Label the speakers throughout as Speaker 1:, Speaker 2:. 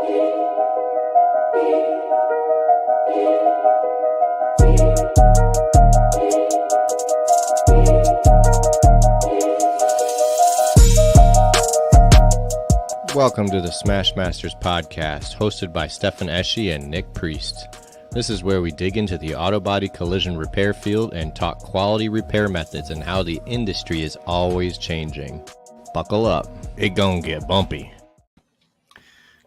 Speaker 1: Welcome to the Smash Masters podcast, hosted by Stefan Eschi and Nick Priest. This is where we dig into the auto body collision repair field and talk quality repair methods and how the industry is always changing. Buckle up, it gonna get bumpy.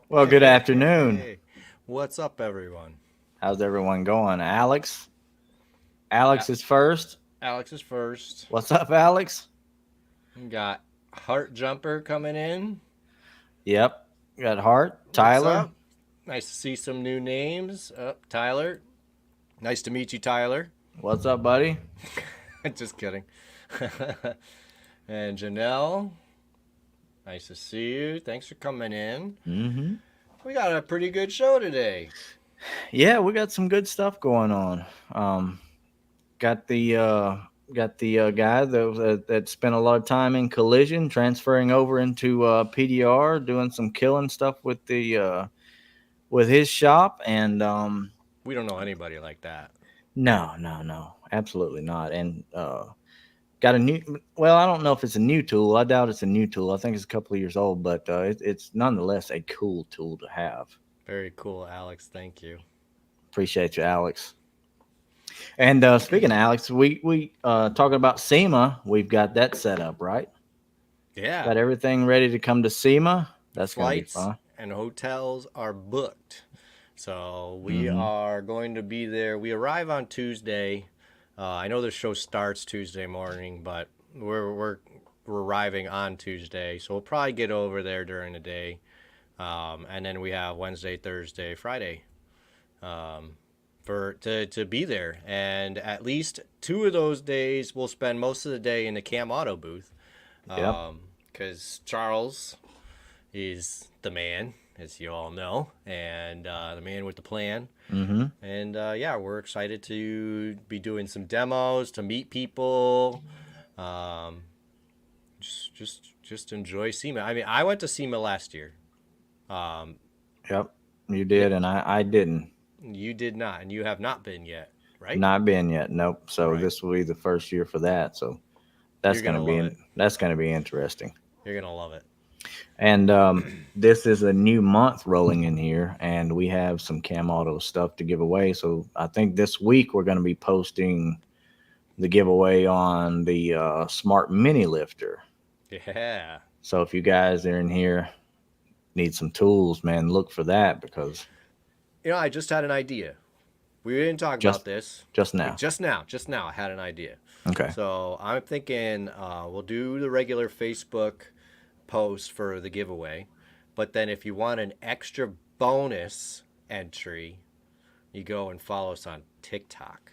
Speaker 2: Well, good afternoon.
Speaker 1: Hey, what's up, everyone?
Speaker 2: How's everyone going? Alex is first.
Speaker 1: Alex is first.
Speaker 2: What's up, Alex?
Speaker 1: We got Heart Jumper coming in.
Speaker 2: Yep. Got Hart. Tyler.
Speaker 1: Nice to see some new names. Tyler. Nice to meet you, Tyler.
Speaker 2: What's up, buddy?
Speaker 1: Just kidding. And Janelle. Nice to see you. Thanks for coming in.
Speaker 2: Mm-hmm. We
Speaker 1: got a pretty good show today.
Speaker 2: Yeah, we got some good stuff going on. Got the guy that spent a lot of time in collision, transferring over into PDR, doing some killing stuff with his shop, and
Speaker 1: we don't know anybody like that.
Speaker 2: No, absolutely not. And got a new. Well, I don't know if it's a new tool. I doubt it's a new tool. I think it's a couple of years old, but it's nonetheless a cool tool to have.
Speaker 1: Very cool, Alex. Thank you.
Speaker 2: Appreciate you, Alex. And speaking of Alex, we talking about SEMA. We've got that set up, right?
Speaker 1: Yeah.
Speaker 2: Got everything ready to come to SEMA. That's going to be fun.
Speaker 1: And hotels are booked. So we are going to be there. We arrive on Tuesday. I know the show starts Tuesday morning, but we're arriving on Tuesday. So we'll probably get over there during the day. And then we have Wednesday, Thursday, Friday. To be there, and at least 2 of those days we'll spend most of the day in the Cam Auto booth, because Charles is the man, as you all know, and the man with the plan. And we're excited to be doing some demos, to meet people, just enjoy SEMA. I mean, I went to SEMA last year.
Speaker 2: Yep, you did, and I didn't.
Speaker 1: You did not, and you have not been yet, right?
Speaker 2: Not been yet, nope. So This will be the first year for that. So that's going to be interesting.
Speaker 1: You're gonna love it.
Speaker 2: And this is a new month rolling in here, and we have some Cam Auto stuff to give away. So I think this week we're going to be posting the giveaway on the Smart Mini Lifter.
Speaker 1: Yeah.
Speaker 2: So if you guys are in here, need some tools, man, look for that, because
Speaker 1: I just had an idea. We didn't talk about this.
Speaker 2: Just now.
Speaker 1: Just now I had an idea.
Speaker 2: Okay.
Speaker 1: So I'm thinking we'll do the regular Facebook post for the giveaway. But then if you want an extra bonus entry, you go and follow us on TikTok.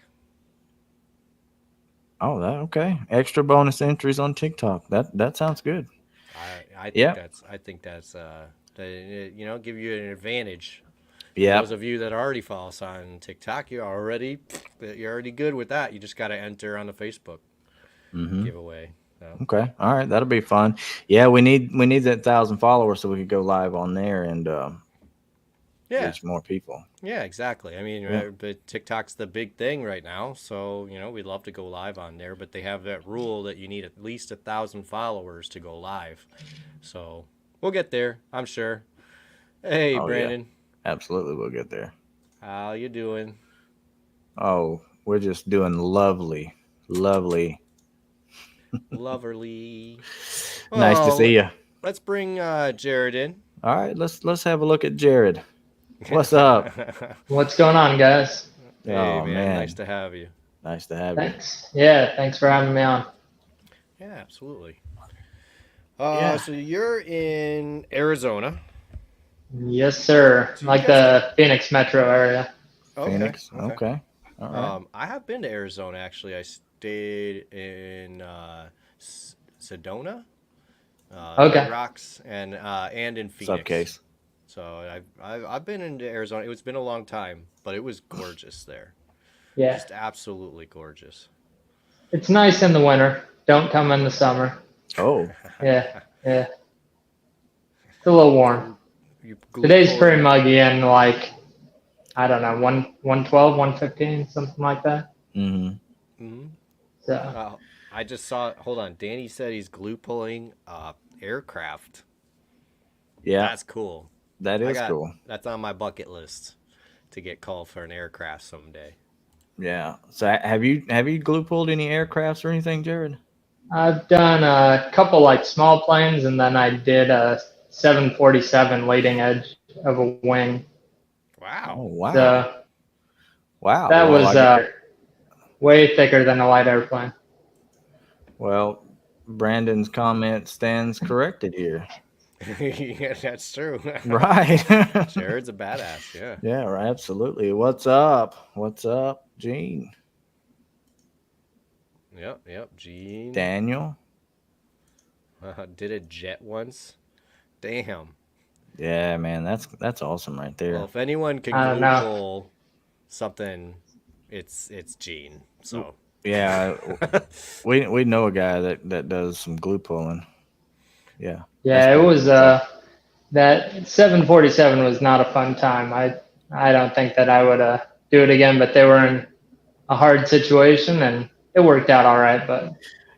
Speaker 2: Oh, okay. Extra bonus entries on TikTok. That sounds good.
Speaker 1: I think that's give you an advantage.
Speaker 2: Yeah.
Speaker 1: Those of you that already follow us on TikTok, you're already good with that. You just got to enter on the Facebook giveaway. So.
Speaker 2: Okay. All right. That'll be fun. Yeah, we need that 1,000 followers so we could go live on there and reach more people.
Speaker 1: Yeah, exactly. I mean, but TikTok's the big thing right now. So, we'd love to go live on there, but they have that rule that you need at least 1,000 followers to go live. So we'll get there, I'm sure. Hey, Brandon.
Speaker 2: Yeah. Absolutely, we'll get there.
Speaker 1: How you doing?
Speaker 2: Oh, we're just doing lovely.
Speaker 1: Loverly.
Speaker 2: Nice to see you.
Speaker 1: Let's bring Jerod in.
Speaker 2: All right, let's have a look at Jerod. What's up?
Speaker 3: What's going on, guys?
Speaker 1: Hey, man, nice to have you.
Speaker 2: Nice to have
Speaker 3: you. Yeah, thanks for having me on.
Speaker 1: Yeah, absolutely. So you're in Arizona.
Speaker 3: Yes, sir. Like the Phoenix metro area.
Speaker 1: Okay.
Speaker 2: Phoenix. Okay. All right.
Speaker 1: I have been to Arizona, actually. I stayed in Sedona, Rocks, and in Phoenix.
Speaker 2: What's up, Case?
Speaker 1: So I've been into Arizona. It's been a long time, but it was gorgeous there.
Speaker 3: Yeah.
Speaker 1: Just absolutely gorgeous.
Speaker 3: It's nice in the winter. Don't come in the summer.
Speaker 2: Oh.
Speaker 3: Yeah. It's a little warm.
Speaker 1: You glue
Speaker 3: Today's
Speaker 1: pull
Speaker 3: pretty
Speaker 1: it.
Speaker 3: muggy and like, I don't know, 112, 115, something like that.
Speaker 2: Mm-hmm.
Speaker 1: Mm-hmm.
Speaker 3: So
Speaker 1: I just saw. Hold on. Danny said he's glue pulling aircraft.
Speaker 2: Yeah,
Speaker 1: That's cool.
Speaker 2: that is cool.
Speaker 1: That's on my bucket list to get called for an aircraft someday.
Speaker 2: Yeah. So have you glue pulled any aircrafts or anything, Jared?
Speaker 3: I've done a couple like small planes, and then I did a 747 leading edge of a wing.
Speaker 2: Oh
Speaker 1: Wow.
Speaker 2: wow.
Speaker 3: So
Speaker 2: Wow.
Speaker 3: that
Speaker 2: Well,
Speaker 3: was way thicker than a light airplane.
Speaker 2: well, Brandon's comment stands corrected here.
Speaker 1: Yeah, that's true.
Speaker 2: Right.
Speaker 1: Jared's a badass. Yeah.
Speaker 2: Yeah, right, absolutely. What's up? What's up, Gene?
Speaker 1: Yep. Gene
Speaker 2: Daniel?
Speaker 1: did a jet once. Damn.
Speaker 2: Yeah, man, that's awesome right
Speaker 1: Well,
Speaker 2: there.
Speaker 1: if anyone can
Speaker 3: I don't
Speaker 1: glue
Speaker 3: know.
Speaker 1: pull something, it's Gene. So
Speaker 2: Yeah, we know a guy that does some glue pulling. Yeah.
Speaker 3: Yeah, it was that 747 was not a fun time. I don't think that I would do it again, but they were in a hard situation and it worked out all right, but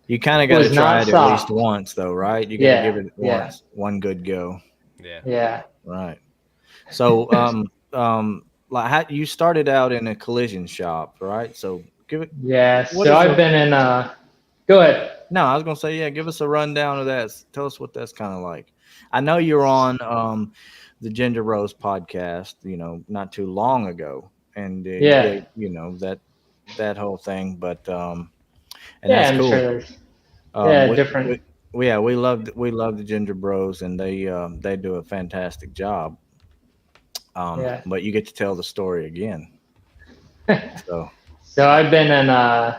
Speaker 2: You kind of
Speaker 3: it
Speaker 2: got to
Speaker 3: was
Speaker 2: try
Speaker 3: not
Speaker 2: it at least
Speaker 3: soft.
Speaker 2: once, though, right? You got to give
Speaker 3: Yeah,
Speaker 2: it
Speaker 3: yeah,
Speaker 2: one good go.
Speaker 1: yeah.
Speaker 3: yeah.
Speaker 2: Right. So, like you started out in a collision shop, right? So, give it.
Speaker 3: Yeah,
Speaker 2: What
Speaker 3: so
Speaker 2: is
Speaker 3: I've
Speaker 2: the?
Speaker 3: been in go ahead.
Speaker 2: No, I was gonna say, yeah. Give us a rundown of that. Tell us what that's kind of like. I know you're on the Ginger Rose podcast, not too long ago, and you
Speaker 3: Yeah.
Speaker 2: gave that whole thing, but and
Speaker 3: Yeah,
Speaker 2: that's
Speaker 3: I'm sure
Speaker 2: cool.
Speaker 3: there's
Speaker 2: Um, we,
Speaker 3: different.
Speaker 2: yeah, we love the Ginger Bros, and they do a fantastic job.
Speaker 3: Yeah.
Speaker 2: But you get to tell the story again. So
Speaker 3: So I've been in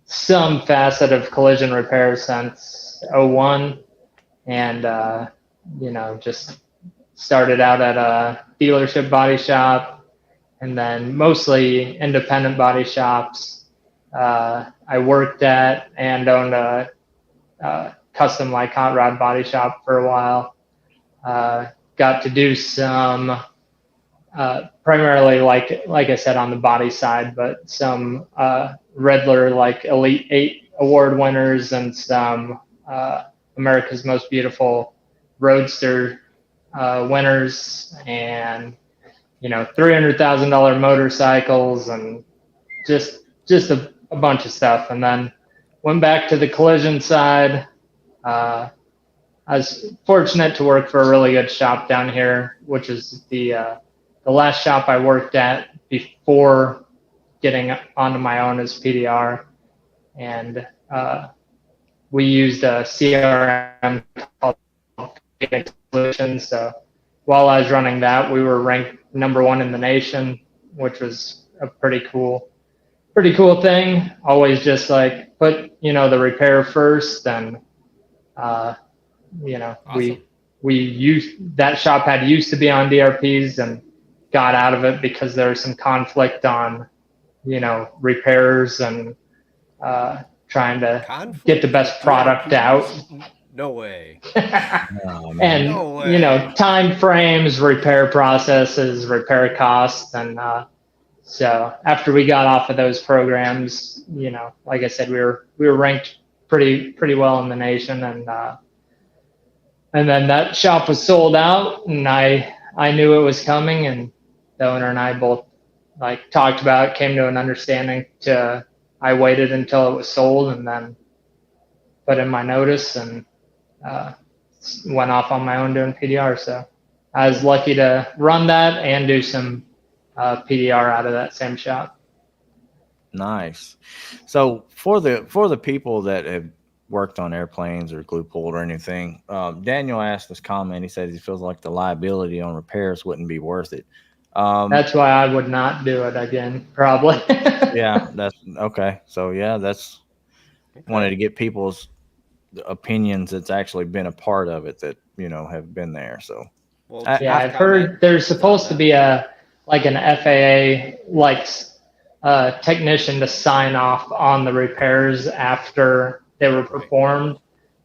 Speaker 3: some facet of collision repair since '01, and just started out at a dealership body shop and then mostly independent body shops. I worked at and owned a custom like hot rod body shop for a while. Got to do some primarily like I said on the body side, but some Redler like Elite 8 award winners and some America's Most Beautiful Roadster winners, and $300,000 motorcycles, and just a bunch of stuff. And then went back to the collision side. I was fortunate to work for a really good shop down here, which is the last shop I worked at before getting onto my own as PDR. And we used a CRM called Phoenix Solutions. So while I was running that, we were ranked #1 in the nation, which was a pretty cool thing. Always just like put the repair first, and
Speaker 1: Awesome.
Speaker 3: we used that shop used to be on DRPs and got out of it because there was some conflict on repairs and trying to
Speaker 1: Conflict
Speaker 3: get the best
Speaker 1: with
Speaker 3: product out.
Speaker 1: DRPs? No way.
Speaker 2: oh, man.
Speaker 3: And
Speaker 1: No way.
Speaker 3: time frames, repair processes, repair costs. And so after we got off of those programs, like I said, we were ranked pretty well in the nation. And then that shop was sold out, and I knew it was coming, and the owner and I both like talked about it, came to an understanding. I waited until it was sold and then put in my notice and went off on my own doing PDR. So I was lucky to run that and do some PDR out of that same shop.
Speaker 2: Nice. So for the people that have worked on airplanes or glue pulled or anything, Daniel asked this comment. He said he feels like the liability on repairs wouldn't be worth it.
Speaker 3: That's why I would not do it again, probably.
Speaker 2: Yeah, that's okay. So yeah, that's wanted to get people's opinions that's actually been a part of it that have been there. So
Speaker 1: Well,
Speaker 3: Yeah, I've heard there's supposed to be an FAA like technician to sign off on the repairs after they were performed,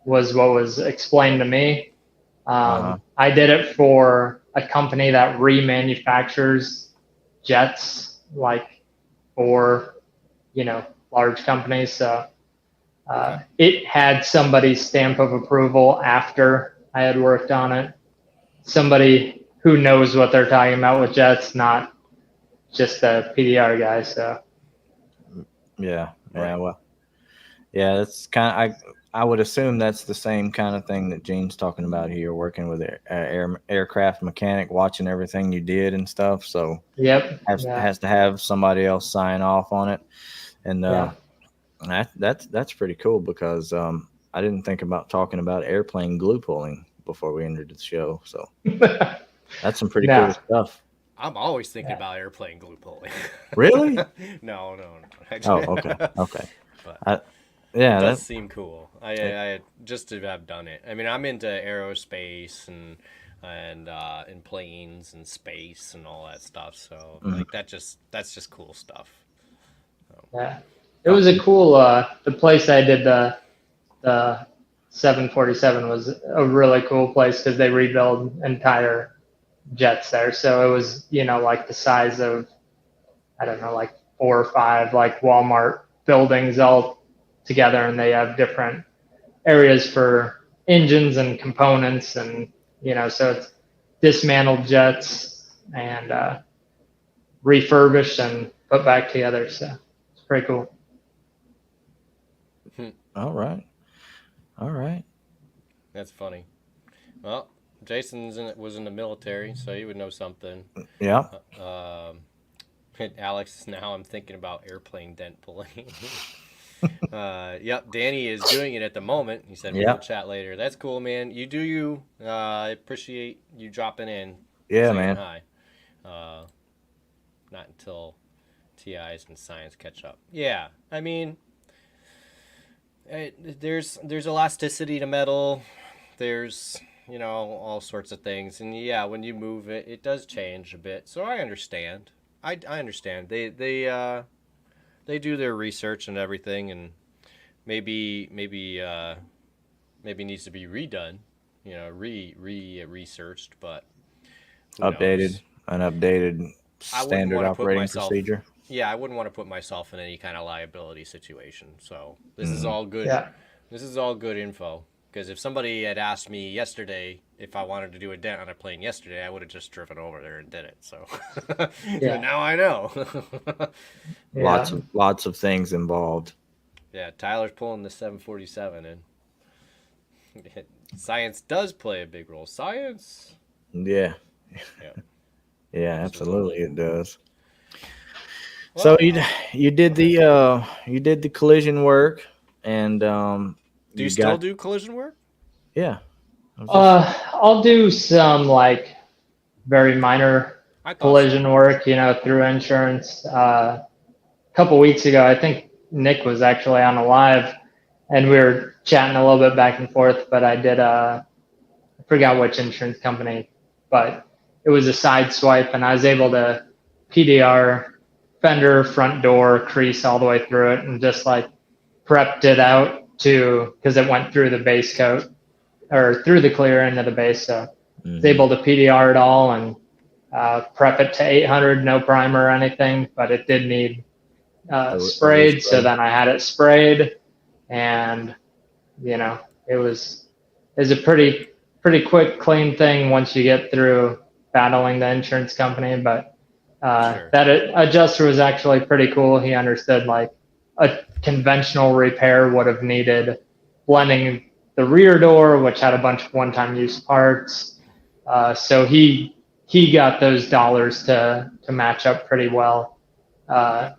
Speaker 3: was what was explained to me. I did it for a company that remanufactures jets, like for, large companies. So it had somebody's stamp of approval after I had worked on it. Somebody who knows what they're talking about with jets, not just a PDR guy. So
Speaker 2: Yeah.
Speaker 1: Right.
Speaker 2: Well, yeah, that's kind of, I would assume that's the same kind of thing that Gene's talking about here, working with an aircraft mechanic, watching everything you did and stuff. So
Speaker 3: yep,
Speaker 2: has to have somebody else sign off on it. And that's pretty cool because I didn't think about talking about airplane glue pulling before we entered the show. So that's some pretty cool stuff.
Speaker 1: I'm always thinking about airplane glue pulling.
Speaker 2: Really?
Speaker 1: No.
Speaker 2: Oh, okay.
Speaker 1: But
Speaker 2: it
Speaker 1: does seem cool. I just to have done it. I mean, I'm into aerospace and in planes and space and all that stuff. So like that's just cool stuff. So.
Speaker 3: Yeah, it was a cool. The place I did the 747 was a really cool place because they rebuild entire jets there. So it was, like the size of, I don't know, like 4 or 5 like Walmart buildings all together, and they have different areas for engines and components, and so it's dismantled jets and refurbished and put back together. So it's pretty cool.
Speaker 2: All right.
Speaker 1: That's funny. Well, Jason's was in the military, so he would know something.
Speaker 2: Yeah.
Speaker 1: Alex, now I'm thinking about airplane dent pulling. Yep, Danny is doing it at the moment. He said we'll chat later. That's cool, man. You do you. I appreciate you dropping in.
Speaker 2: Yeah, man.
Speaker 1: Hi. Not until TIs and science catch up. Yeah, I mean, there's elasticity to metal. There's all sorts of things, and yeah, when you move it, it does change a bit. So I understand. I understand. They do their research and everything, and maybe needs to be redone, researched, but
Speaker 2: updated standard operating procedure.
Speaker 1: Yeah, I wouldn't want to put myself in any kind of liability situation. So this is all good.
Speaker 3: Yeah.
Speaker 1: This is all good info. Because if somebody had asked me yesterday if I wanted to do a dent on a plane yesterday, I would have just driven over there and did it. So now I know.
Speaker 2: Lots of things involved.
Speaker 1: Yeah, Tyler's pulling the 747 in. Science does play a big role. Science.
Speaker 2: Yeah.
Speaker 1: Yeah.
Speaker 2: Yeah, absolutely it does. Well, so you did the collision work, and
Speaker 1: do you still do collision work?
Speaker 2: Yeah.
Speaker 3: I'll do some like very minor collision work, through insurance. A couple weeks ago, I think Nick was actually on a live, and we were chatting a little bit back and forth. But I did I forgot which insurance company, but it was a side swipe, and I was able to PDR fender, front door, crease all the way through it, and just like prepped it out because it went through the base coat or through the clear end of the base. So I was able to PDR it all and prep it to 800, no primer or anything, but it did need sprayed. So then I had it sprayed, and it was a pretty quick, clean thing once you get through battling the insurance company. But that adjuster was actually pretty cool. He understood like a conventional repair would have needed blending the rear door, which had a bunch of one-time use parts. So he got those dollars to match up pretty well,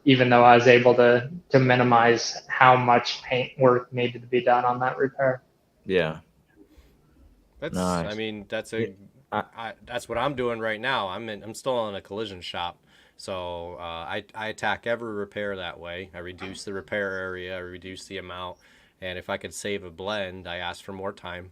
Speaker 3: even though I was able to minimize how much paint work needed to be done on that repair.
Speaker 2: Yeah.
Speaker 1: That's nice. I mean, that's what I'm doing right now. I'm still in a collision shop. So I attack every repair that way. I reduce the repair area, I reduce the amount, and if I could save a blend, I ask for more time,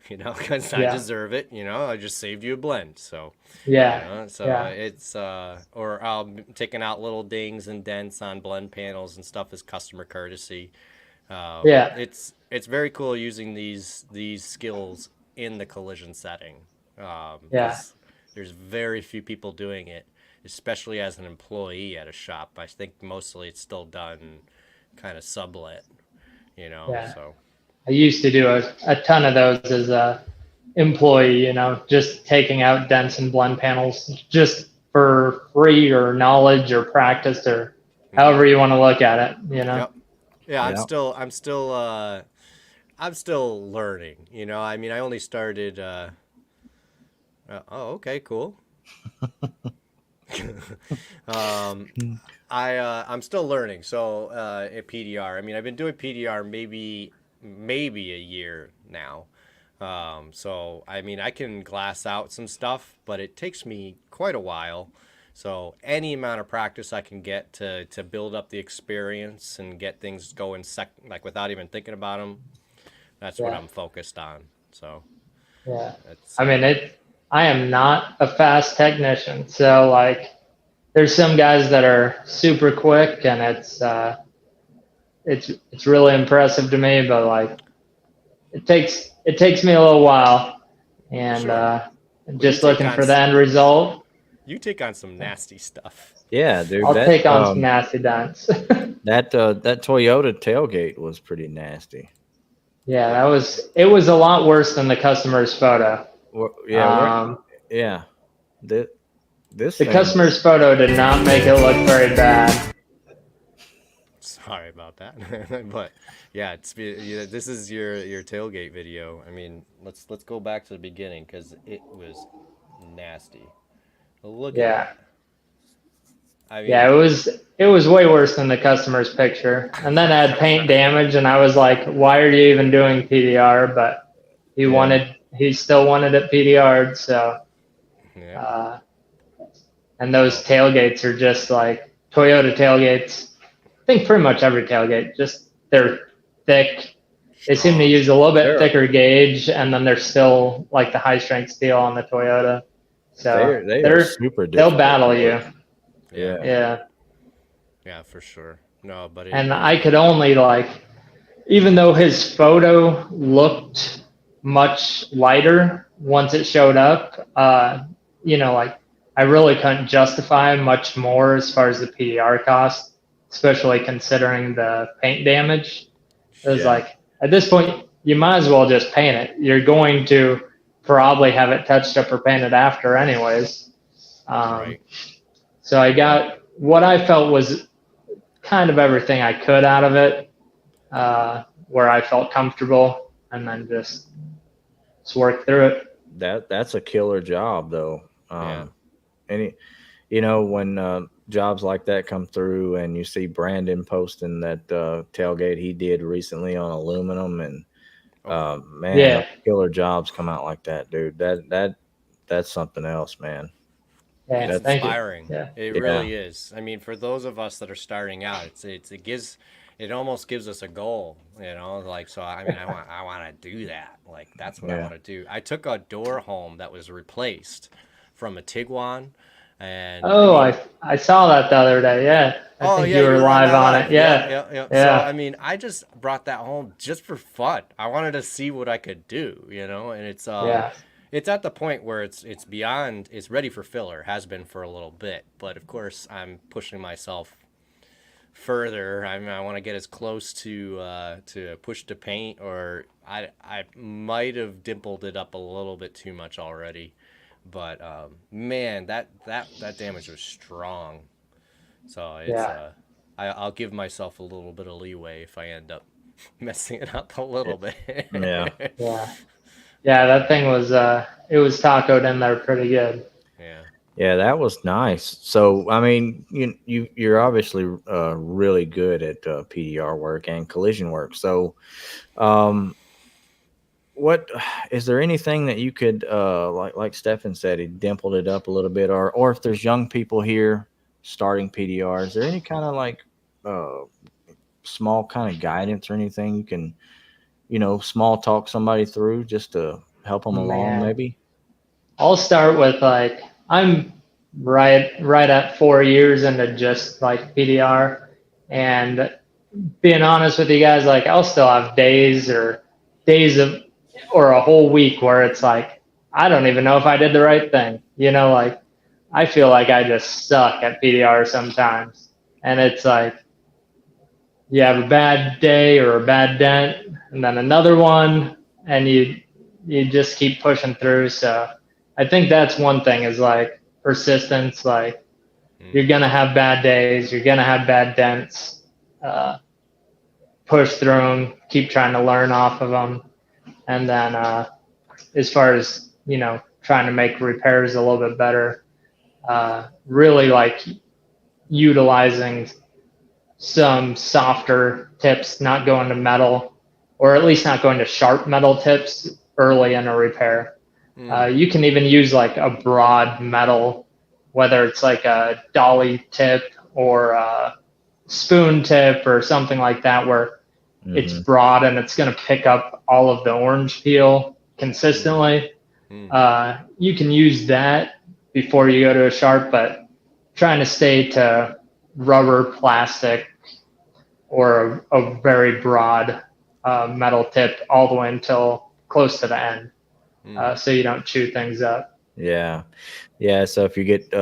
Speaker 1: because I deserve it. I just saved you a blend. So it's or I'm taking out little dings and dents on blend panels and stuff as customer courtesy. It's very cool using these skills in the collision setting. There's very few people doing it, especially as an employee at a shop. I think mostly it's still done kind of sublet,
Speaker 3: Yeah.
Speaker 1: so.
Speaker 3: I used to do a ton of those as a employee, just taking out dents and blend panels just for free or knowledge or practice or however you want to look at it.
Speaker 1: Yep. Yeah,
Speaker 2: Yep.
Speaker 1: I'm still learning, I mean, I only started, oh, okay, cool. I'm still learning. So at PDR, I mean, I've been doing PDR maybe a year now. So I mean, I can glass out some stuff, but it takes me quite a while. So any amount of practice I can get to build up the experience and get things going like without even thinking about them, that's what I'm focused on. So
Speaker 3: Yeah.
Speaker 1: that's,
Speaker 3: I mean, I am not a fast technician. So like there's some guys that are super quick and it's really impressive to me, but like it takes me a little while and
Speaker 1: sure.
Speaker 3: just looking for the end result.
Speaker 1: You take on some nasty stuff.
Speaker 2: Yeah, dude.
Speaker 3: I'll take on some nasty dents.
Speaker 2: that Toyota tailgate was pretty nasty.
Speaker 3: Yeah, it was a lot worse than the customer's photo.
Speaker 2: Yeah, the
Speaker 3: customer's photo did not make it look very bad.
Speaker 1: Sorry about that, but yeah, this is your tailgate video. I mean, let's go back to the beginning because it was nasty. Look at that. I mean,
Speaker 3: yeah, it was way worse than the customer's picture, and then I had paint damage, and I was like, "Why are you even doing PDR?" But he still wanted it PDR'd, so.
Speaker 1: Yeah.
Speaker 3: And those tailgates are just like Toyota tailgates. I think pretty much every tailgate, just they're thick. They seem to use a little bit thicker gauge, and then they're still like the high strength steel on the Toyota. So
Speaker 2: they're super difficult.
Speaker 3: They'll battle you.
Speaker 1: Yeah, for sure. No, but
Speaker 3: and I could only even though his photo looked much lighter once it showed up, I really couldn't justify much more as far as the PDR cost, especially considering the paint damage. It was like, at this point, you might as well just paint it. You're going to probably have it touched up or painted after anyways.
Speaker 1: Right.
Speaker 3: So I got what I felt was kind of everything I could out of it, where I felt comfortable, and then just work through it.
Speaker 2: That's a killer job, though. When jobs like that come through and you see Brandon posting that tailgate he did recently on aluminum, and killer jobs come out like that, dude. That's something else, man.
Speaker 3: Yeah,
Speaker 1: it's inspiring.
Speaker 3: Yeah.
Speaker 1: It really is. I mean, for those of us that are starting out, it almost gives us a goal, like, so I mean, I want to do that. Like, that's what I want to do. I took a door home that was replaced from a Tiguan, and
Speaker 3: I saw that the other day. Yeah. I think you were live on it. Yeah.
Speaker 1: So I mean, I just brought that home just for fun. I wanted to see what I could do, and it's it's at the point where it's ready for filler, has been for a little bit, but of course I'm pushing myself further. I mean, I want to get as close to push to paint, or I might have dimpled it up a little bit too much already, but man, that damage was strong. So it's I'll give myself a little bit of leeway if I end up messing it up a little bit.
Speaker 3: Yeah, that thing was it was tacoed in there pretty good.
Speaker 2: Yeah, that was nice. So, I mean, you're obviously really good at PDR work and collision work. So, what is there anything that you could like Stefan said, he dimpled it up a little bit, or if there's young people here starting PDR, is there any kind of like small kind of guidance or anything you can small talk somebody through just to help them along, maybe?
Speaker 3: I'll start with I'm right at 4 years into just like PDR, and being honest with you guys, like I'll still have days or a whole week where it's like I don't even know if I did the right thing. Like I feel like I just suck at PDR sometimes. And it's like you have a bad day or a bad dent and then another one, and you just keep pushing through. So I think that's one thing is like persistence. Like you're going to have bad days. You're going to have bad dents. Push through them, keep trying to learn off of them. And then as far as, trying to make repairs a little bit better, really like utilizing some softer tips, not going to metal, or at least not going to sharp metal tips early in a repair. You can even use like a broad metal, whether it's like a dolly tip or a spoon tip or something like that, where it's broad and it's going to pick up all of the orange peel consistently. You can use that before you go to a sharp, but trying to stay to rubber, plastic, or a very broad metal tip all the way until close to the end, so you don't chew things up.
Speaker 2: Yeah. So if you get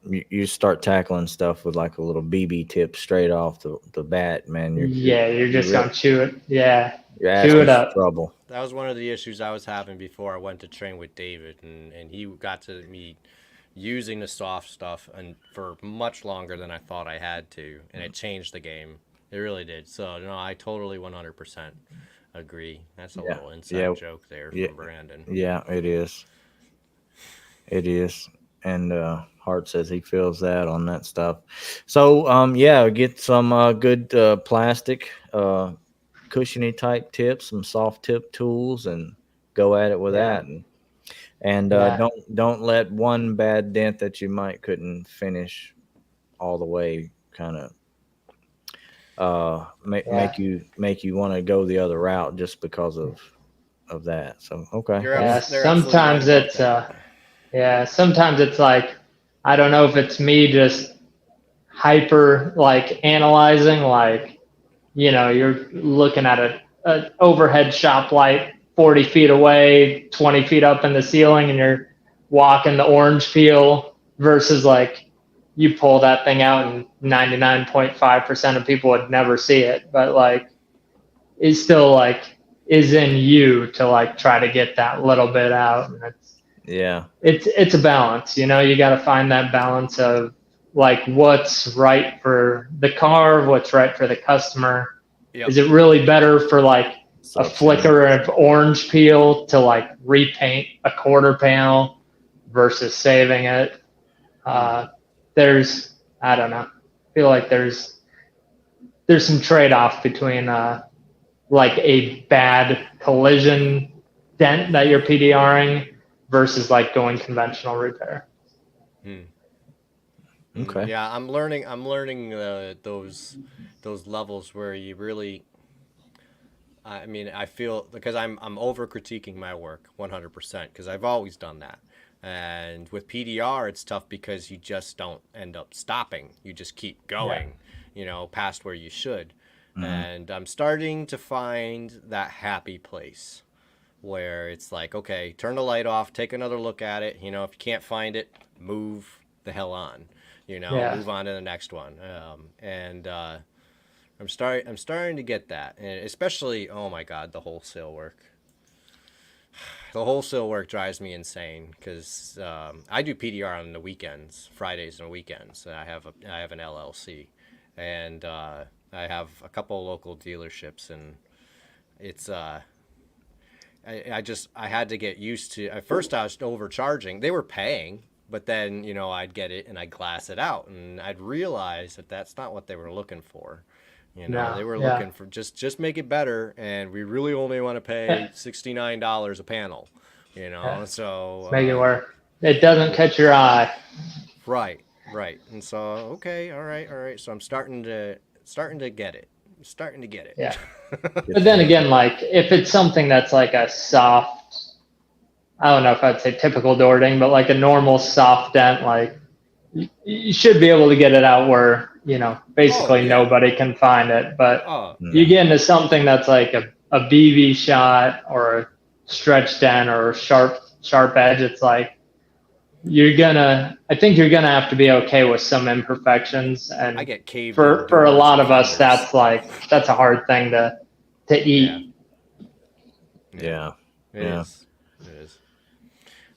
Speaker 2: you start tackling stuff with like a little BB tip straight off the bat, man.
Speaker 3: You're just gonna chew it. Yeah,
Speaker 2: you're
Speaker 3: chew it up.
Speaker 2: Trouble.
Speaker 1: That was one of the issues I was having before I went to train with David, and he got to me using the soft stuff and for much longer than I thought I had to, and it changed the game. It really did. So no, I totally 100% agree. That's a little inside joke there from Brandon.
Speaker 2: Yeah, it is. It is. And Hart says he feels that on that stuff. So get some good plastic cushiony type tips, some soft tip tools, and go at it with that. And don't let one bad dent that you couldn't finish all the way kind of make you want to go the other route just because of that. So okay.
Speaker 3: Sometimes it's sometimes it's like, I don't know if it's me just hyper like analyzing, like, you're looking at an overhead shop light 40 feet away, 20 feet up in the ceiling, and you're walking the orange peel versus like you pull that thing out and 99.5% of people would never see it, but like it's still like is in you to like try to get that little bit out. And it's a balance, you got to find that balance of like what's right for the car, what's right for the customer. Is it really better for like a flicker of orange peel to like repaint a quarter panel versus saving it? There's, I don't know, I feel like there's some trade-off between like a bad collision dent that you're PDRing versus like going conventional repair.
Speaker 2: Okay.
Speaker 1: Yeah, I'm learning those levels where you really, I mean, I feel because I'm over critiquing my work 100% because I've always done that. And with PDR, it's tough because you just don't end up stopping. You just keep going, past where you should. And I'm starting to find that happy place where it's like, okay, turn the light off, take another look at it. If you can't find it, move the hell on. Move on to the next one. I'm starting to get that, and especially, oh my God, the wholesale work. The wholesale work drives me insane because I do PDR on the weekends, Fridays and weekends. I have an LLC, and I have a couple of local dealerships, and it's I had to get used to. At first, I was overcharging. They were paying, but then I'd get it and I'd glass it out, and I'd realize that that's not what they were looking for. They were looking for just make it better, and we really only want to pay $69 a panel. So
Speaker 3: make it work. It doesn't catch your eye.
Speaker 1: Right. And so all right. So I'm starting to get it.
Speaker 3: Yeah. But then again, like if it's something that's like a soft, I don't know if I'd say typical door ding, but like a normal soft dent, like you should be able to get it out where, basically nobody can find it. But you get into something that's like a BV shot or a stretch dent or a sharp sharp edge, it's like I think you're gonna have to be okay with some imperfections. And
Speaker 1: I get caved
Speaker 3: for a
Speaker 1: indoors
Speaker 3: lot
Speaker 1: with
Speaker 3: of us,
Speaker 1: fenders.
Speaker 3: that's a hard thing to
Speaker 1: Yeah.
Speaker 3: eat.
Speaker 2: Yeah.
Speaker 1: It is. It is.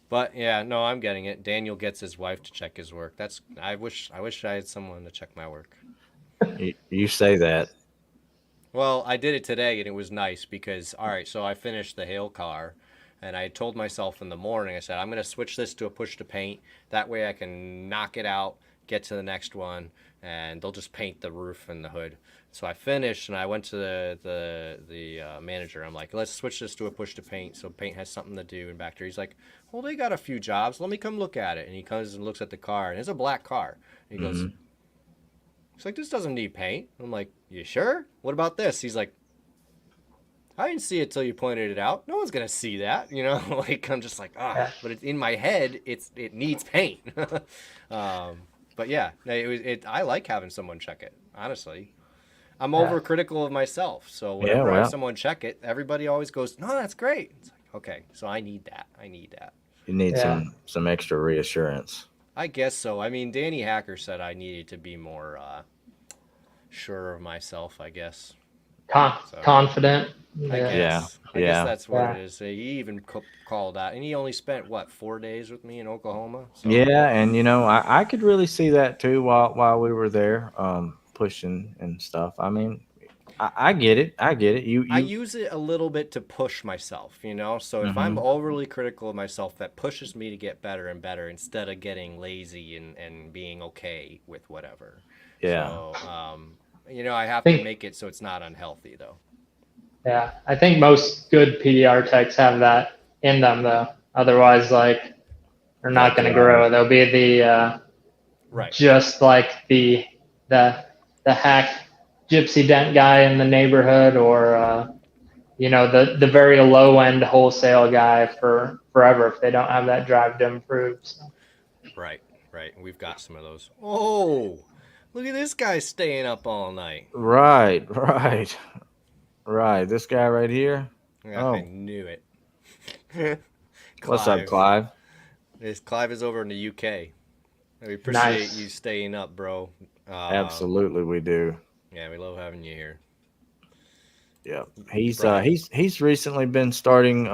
Speaker 1: But yeah, no, I'm getting it. Daniel gets his wife to check his work. I wish I had someone to check my work.
Speaker 2: You say that.
Speaker 1: Well, I did it today and it was nice because all right, so I finished the hail car and I told myself in the morning, I said, I'm gonna switch this to a push to paint. That way I can knock it out, get to the next one, and they'll just paint the roof and the hood. So I finished and I went to the manager. I'm like, let's switch this to a push to paint so paint has something to do. And back there, he's like, well, they got a few jobs. Let me come look at it. And he comes and looks at the car, and it's a black car. And he goes, he's like, this doesn't need paint. I'm like, you sure? What about this? He's like, I didn't see it till you pointed it out. No one's gonna see that, you know. Like I'm just like, but it's in my head. It needs paint. But yeah, I like having someone check it. Honestly, I'm overcritical of myself. So whenever I have someone check it, everybody always goes, no, that's great. It's like, okay, so I need that.
Speaker 2: You need some extra reassurance.
Speaker 1: I guess so. I mean, Danny Hacker said I needed to be more sure of myself, I guess.
Speaker 3: Confident.
Speaker 1: I guess that's what it is. He even called out, and he only spent 4 days with me in Oklahoma. So.
Speaker 2: Yeah, and I could really see that too while we were there, pushing and stuff. I mean, I get it. I
Speaker 1: use it a little bit to push myself, So if I'm overly critical of myself, that pushes me to get better and better instead of getting lazy and being okay with whatever.
Speaker 2: Yeah.
Speaker 1: So, I have to make it so it's not unhealthy, though.
Speaker 3: Yeah, I think most good PDR techs have that in them, though. Otherwise, they're not going to grow. They'll be the just like the hack gypsy dent guy in the neighborhood, or the very low end wholesale guy for forever if they don't have that drive to improve. So.
Speaker 1: Right. We've got some of those. Oh, look at this guy staying up all night.
Speaker 2: Right. This guy right here.
Speaker 1: I knew it.
Speaker 2: What's up, Clive?
Speaker 1: Clive is over in the UK. We appreciate you staying up, bro.
Speaker 2: Absolutely, we do.
Speaker 1: Yeah, we love having you here.
Speaker 2: Yeah, he's recently been starting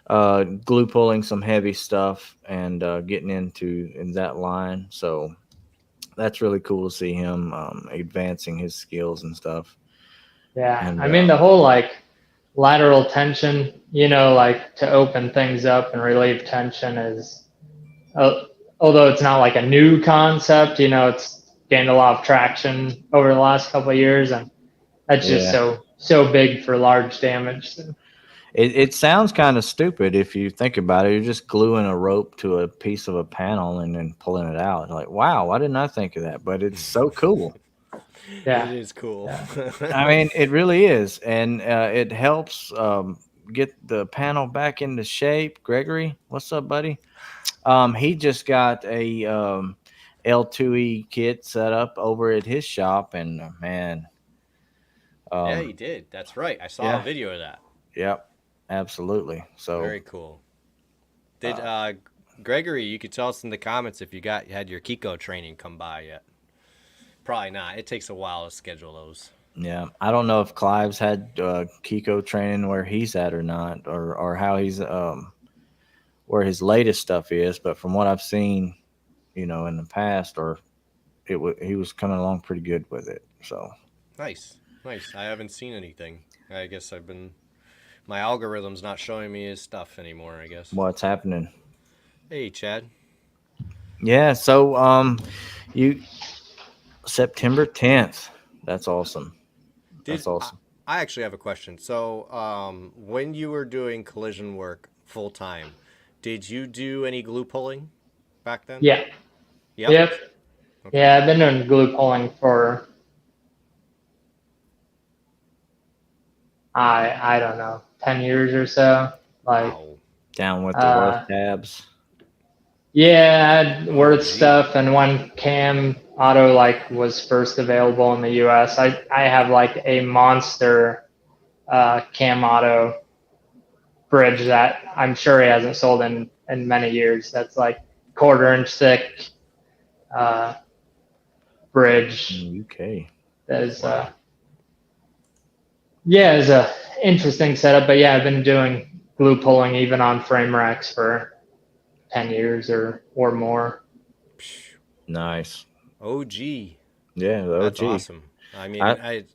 Speaker 2: glue pulling some heavy stuff and getting in that line. So that's really cool to see him advancing his skills and stuff.
Speaker 3: Yeah, and, I mean the whole lateral tension, to open things up and relieve tension is, although it's not like a new concept, it's gained a lot of traction over the last couple of years, and that's just so big for large damage.
Speaker 2: It sounds kind of stupid if you think about it. You're just gluing a rope to a piece of a panel and then pulling it out. Like, wow, why didn't I think of that? But it's so cool.
Speaker 3: Yeah,
Speaker 1: it is cool.
Speaker 3: Yeah.
Speaker 2: I mean, it really is, and it helps get the panel back into shape. Gregory, what's up, buddy? He just got a L2E kit set up over at his shop, and man,
Speaker 1: yeah, he did. That's right. I saw a video of that.
Speaker 2: Yep, absolutely. So
Speaker 1: very cool. Did Gregory? You could tell us in the comments if you had your Kiko training come by yet. Probably not. It takes a while to schedule those.
Speaker 2: Yeah, I don't know if Clive's had Kiko training where he's at or not, or how he's where his latest stuff is. But from what I've seen, in the past, he was coming along pretty good with it. So
Speaker 1: nice. I haven't seen anything. I guess my algorithm's not showing me his stuff anymore. I guess.
Speaker 2: What's happening?
Speaker 1: Hey, Chad.
Speaker 2: Yeah. So September 10th. That's awesome. That's awesome.
Speaker 1: I actually have a question. So, when you were doing collision work full time, did you do any glue pulling back then?
Speaker 3: Yeah.
Speaker 1: Yep.
Speaker 3: Okay. Yeah, I've been doing glue pulling for I don't know, 10 years or so.
Speaker 1: Wow.
Speaker 2: Down with the Worth tabs.
Speaker 3: Yeah, I had Worth stuff, and when Cam Auto was first available in the US, I have a monster Cam Auto bridge that I'm sure he hasn't sold in many years. That's like 1/4 inch thick bridge.
Speaker 2: UK.
Speaker 3: That is, yeah, it's a interesting setup. But yeah, I've been doing glue pulling even on frame racks for 10 years or more.
Speaker 2: Nice.
Speaker 1: OG.
Speaker 2: Yeah, the
Speaker 1: That's
Speaker 2: OG.
Speaker 1: awesome. I mean,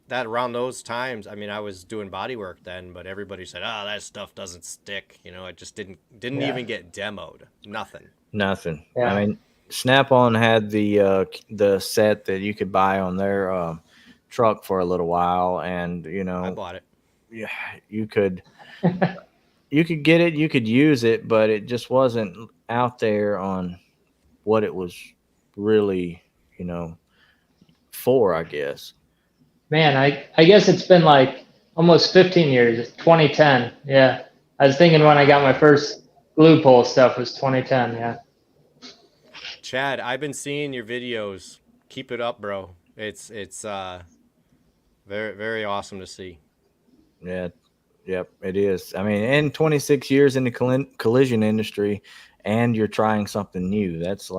Speaker 1: that around those times, I mean, I was doing body work then, but everybody said, "Oh, that stuff doesn't stick." You know, it just didn't
Speaker 3: Yeah.
Speaker 1: even get demoed. Nothing.
Speaker 2: Nothing.
Speaker 3: Yeah.
Speaker 2: I mean, Snap-on had the set that you could buy on their truck for a little while, and you
Speaker 1: I
Speaker 2: know,
Speaker 1: bought it.
Speaker 2: yeah, you could get it, you could use it, but it just wasn't out there on what it was really, you know, for, I guess.
Speaker 3: Man, I guess it's been like almost 15 years. It's 2010. Yeah. I was thinking when I got my first glue pull stuff was 2010. Yeah.
Speaker 1: Chad, I've been seeing your videos. Keep it up, bro. It's very, very awesome to see.
Speaker 2: Yeah, yep, it is. I mean, in 26 years in the collision industry, and you're trying something new. That's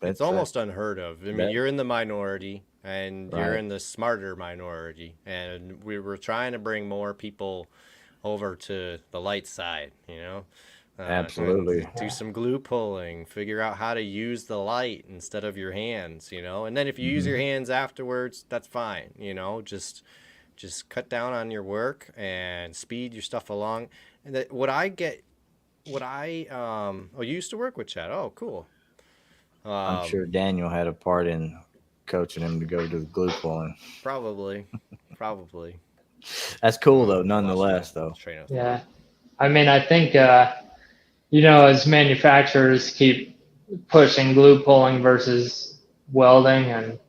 Speaker 1: It's almost unheard of. I mean, you're in the minority, and you're
Speaker 2: Right.
Speaker 1: in the smarter minority, and we were trying to bring more people over to the light side, you know?
Speaker 2: Absolutely.
Speaker 1: Do some glue pulling, figure out how to use the light instead of your hands, you know? And then if you use your hands afterwards, that's fine, you know? Just cut down on your work and speed your stuff along. And that you used to work with Chad. Oh, cool.
Speaker 2: I'm sure Daniel had a part in coaching him to go to the glue pulling.
Speaker 1: Probably.
Speaker 2: That's cool though, nonetheless. Though.
Speaker 3: Yeah. I mean, I think, you know, as manufacturers keep pushing glue pulling versus welding, and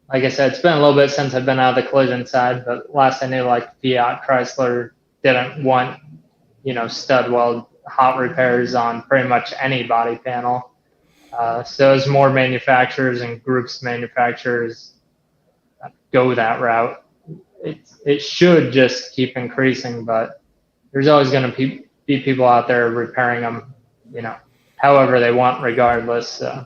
Speaker 3: like I said, it's been a little bit since I've been out of the collision side, but last I knew, like Fiat Chrysler didn't want, you know, stud weld hot repairs on pretty much any body panel. So as more manufacturers and groups manufacturers go that route, it should just keep increasing, but there's always going to be people out there repairing them, you know, however they want, regardless. So.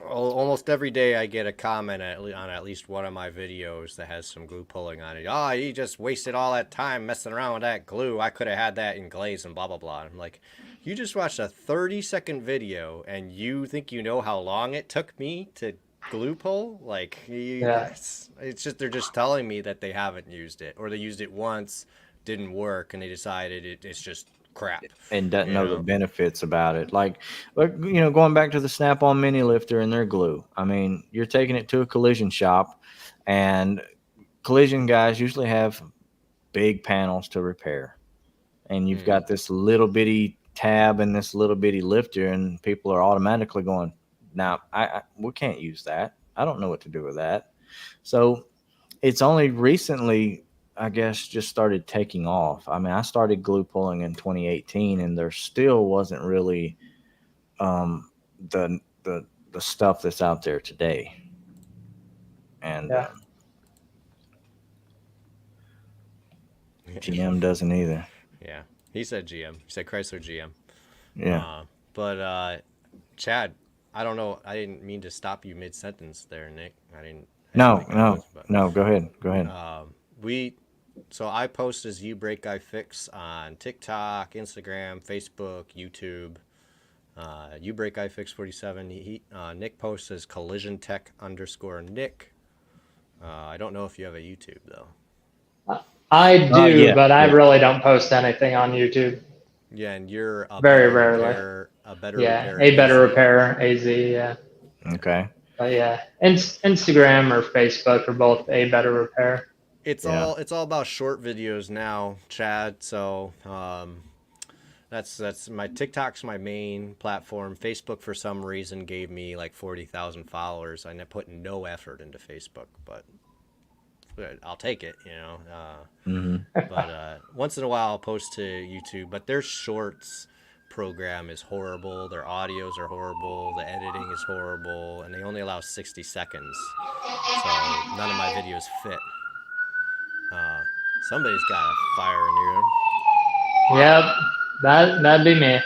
Speaker 1: Almost every day I get a comment on at least one of my videos that has some glue pulling on it. Oh, you just wasted all that time messing around with that glue. I could have had that in glaze and blah, blah, blah. I'm like, you just watched a 30-second video and you think you know how long it took me to glue pull? Like, it's just, they're just telling me that they haven't used it, or they used it once, didn't work, and they decided it's just crap.
Speaker 2: And doesn't know the benefits about it. Like, you know, going back to the Snap-on mini lifter and their glue. I mean, you're taking it to a collision shop, and collision guys usually have big panels to repair. And you've got this little bitty tab and this little bitty lifter, and people are automatically going, now, we can't use that. I don't know what to do with that. So it's only recently, I guess, just started taking off. I mean, I started glue pulling in 2018, and there still wasn't really the stuff that's out there today. And GM doesn't either.
Speaker 1: Yeah, he said GM. He said Chrysler GM.
Speaker 2: Yeah.
Speaker 1: But Chad, I don't know. I didn't mean to stop you mid-sentence there, Nick. I didn't.
Speaker 2: No. Go ahead.
Speaker 1: So I post as You Break I Fix on TikTok, Instagram, Facebook, YouTube. You Break I Fix 47. Nick posts as Collision Tech _Nick. I don't know if you have a YouTube though.
Speaker 3: I do, but I really don't post anything on YouTube.
Speaker 1: Yeah, and you're
Speaker 3: very rarely
Speaker 1: a better
Speaker 3: repair.
Speaker 1: A
Speaker 3: better repair, AZ. Yeah.
Speaker 2: Okay.
Speaker 3: But yeah, Instagram or Facebook are both A better repair.
Speaker 1: It's all about short videos now, Chad. So that's my TikTok's my main platform. Facebook for some reason gave me like 40,000 followers. I put no effort into Facebook, but I'll take it, you know. But once in a while I'll post to YouTube. But their shorts program is horrible. Their audios are horrible. The editing is horrible, and they only allow 60 seconds. So none of my videos fit. Somebody's got a fire near them.
Speaker 3: Yep. That'd be me.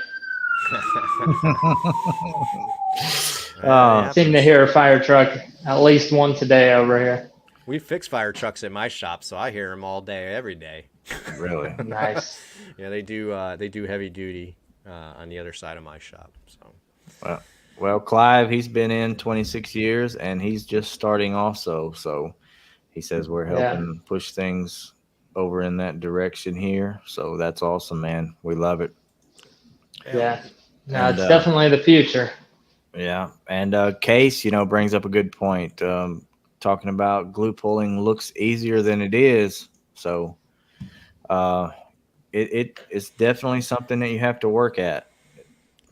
Speaker 2: Uh,
Speaker 3: Seem to hear a fire truck at least once a day over here.
Speaker 1: We fix fire trucks at my shop, so I hear them all day, every day.
Speaker 2: really?
Speaker 3: Nice.
Speaker 1: Yeah, they do heavy duty on the other side of my shop. So
Speaker 2: Well, Clive, he's been in 26 years, and he's just starting also. So he says we're helping push things over in that direction here. So that's awesome, man. We love it.
Speaker 3: Yeah. No,
Speaker 2: And,
Speaker 3: it's definitely the future.
Speaker 2: Yeah, and Case, brings up a good point. Talking about glue pulling looks easier than it is, so uh, it's definitely something that you have to work at.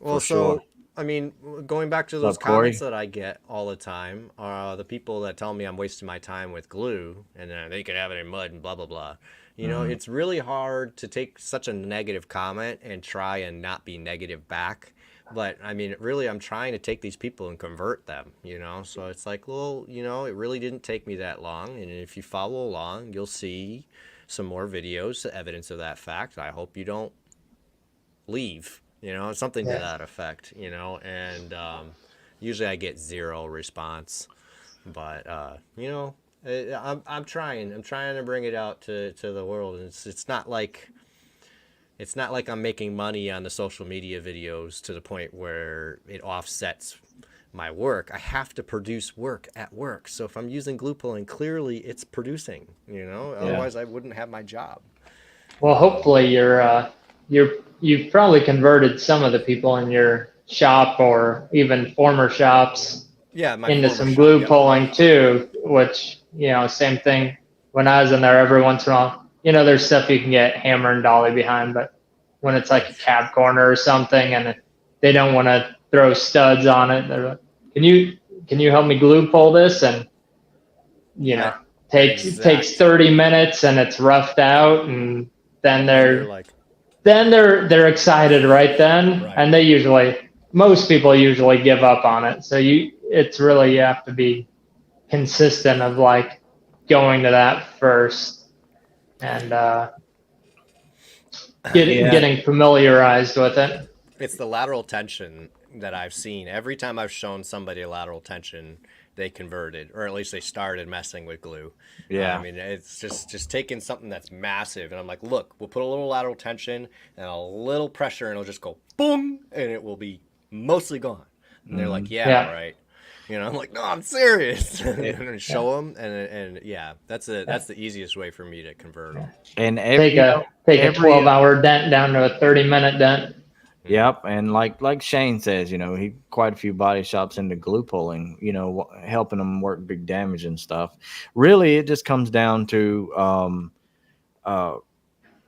Speaker 1: Well,
Speaker 2: For sure.
Speaker 1: I mean, going back to those
Speaker 2: What's up, Corey?
Speaker 1: comments that I get all the time are the people that tell me I'm wasting my time with glue and they could have it in mud and blah, blah, blah. It's really hard to take such a negative comment and try and not be negative back. But I mean, really, I'm trying to take these people and convert them, So it's like, well, it really didn't take me that long. And if you follow along, you'll see some more videos, evidence of that fact. I hope you don't leave. Something to that effect, and usually I get zero response, but I'm trying to bring it out to the world, and it's not like I'm making money on the social media videos to the point where it offsets my work. I have to produce work at work, so if I'm using glue pulling, clearly it's producing, otherwise I wouldn't have my job.
Speaker 3: Well, hopefully you've probably converted some of the people in your shop or even former shops into some glue pulling too, which, same thing when I was in there every once in a while. There's stuff you can get hammer and dolly behind, but when it's like a cab corner or something and they don't want to throw studs on it, they're like, can you help me glue pull this? And, takes 30 minutes and it's roughed out, and then they're excited right then, and most people usually give up on it. So you have to be consistent of like going to that first and getting familiarized with it.
Speaker 1: It's the lateral tension that I've seen. Every time I've shown somebody a lateral tension, they converted, or at least they started messing with glue.
Speaker 2: Yeah.
Speaker 1: I mean, it's just taking something that's massive, and I'm like, look, we'll put a little lateral tension and a little pressure, and it'll just go boom, and it will be mostly gone. And they're like, yeah, right. I'm like, no, I'm serious. And show them, and that's the easiest way for me to convert them.
Speaker 2: And
Speaker 3: take a 12-hour dent down to a 30-minute dent.
Speaker 2: Yep, and like Shane says, he quite a few body shops into glue pulling, helping them work big damage and stuff. Really, it just comes down to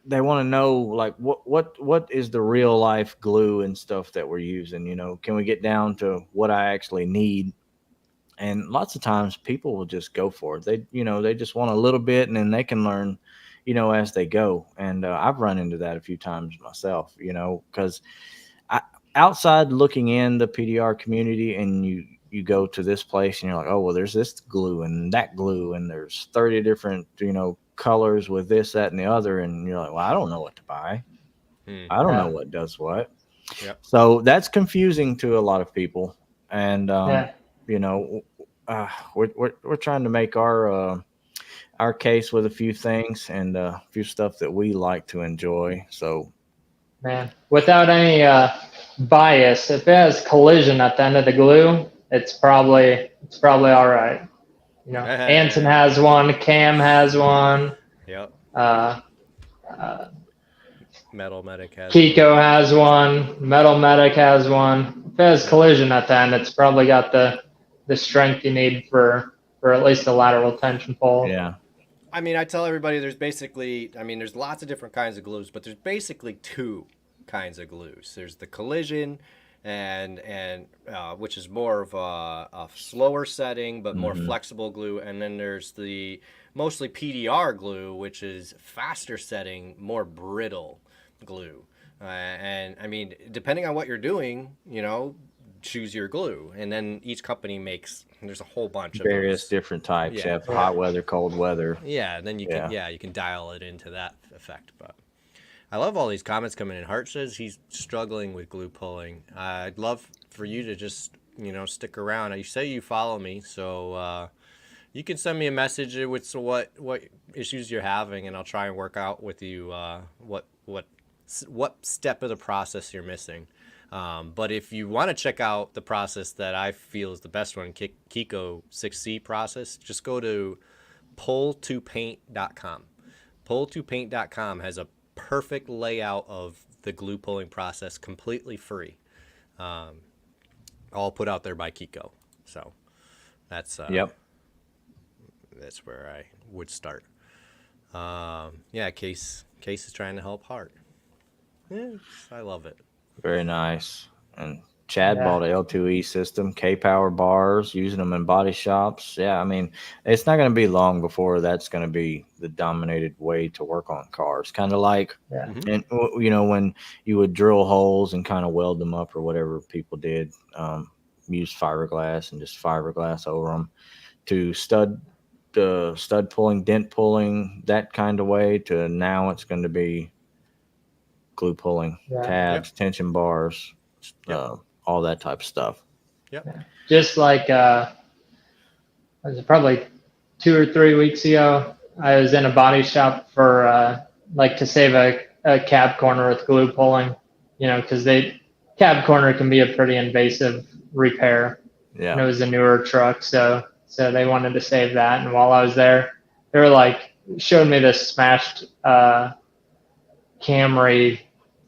Speaker 2: they want to know like what is the real life glue and stuff that we're using. Can we get down to what I actually need? And lots of times people will just go for it. They just want a little bit, and then they can learn, as they go. And I've run into that a few times myself, because outside looking in the PDR community, and you go to this place and you're like, oh, well, there's this glue and that glue, and there's 30 different, colors with this, that, and the other. And you're like, well, I don't know what to buy. I don't know what does what.
Speaker 1: Yep.
Speaker 2: So that's confusing to a lot of people. And, we're trying to make our case with a few things and a few stuff that we like to enjoy. So,
Speaker 3: man, without any bias, if it has collision at the end of the glue, it's probably all right. Anson has one, Cam has one.
Speaker 1: Yep. Metal Medic has
Speaker 3: Kiko has one. Metal Medic has one. If it has collision at the end, it's probably got the strength you need for at least a lateral tension pull.
Speaker 2: Yeah.
Speaker 1: I mean, I tell everybody there's lots of different kinds of glues, but there's basically two kinds of glues. There's the collision and which is more of a slower setting but more flexible glue, and then there's the mostly PDR glue, which is faster setting, more brittle glue. And I mean, depending on what you're doing, choose your glue, and then each company makes. There's a whole bunch of
Speaker 2: various different types. You have hot weather, cold weather.
Speaker 1: Yeah, then you can dial it into that effect. But I love all these comments coming in. Hart says he's struggling with glue pulling. I'd love for you to just, stick around. You say you follow me, so you can send me a message with what issues you're having, and I'll try and work out with you what step of the process you're missing. But if you want to check out the process that I feel is the best one, Kiko 6C process, just go to pull2paint.com. Pull2paint.com has a perfect layout of the glue pulling process, completely free, all put out there by Kiko. So that's that's where I would start. Case is trying to help Hart. Yeah, I love it.
Speaker 2: Very nice. And Chad bought a L2E system, K-Power bars, using them in body shops. Yeah, I mean, it's not going to be long before that's going to be the dominated way to work on cars. Kind of like, and when you would drill holes and kind of weld them up or whatever people did, use fiberglass and just fiberglass over them to stud pulling, dent pulling, that kind of way, to now it's going to be glue pulling, tabs, tension bars, all that type of stuff.
Speaker 3: Just like it was probably 2 or 3 weeks ago, I was in a body shop for to save a cab corner with glue pulling, because cab corner can be a pretty invasive repair.
Speaker 2: Yeah.
Speaker 3: And it was a newer truck, so they wanted to save that. And while I was there, they were showed me this smashed Camry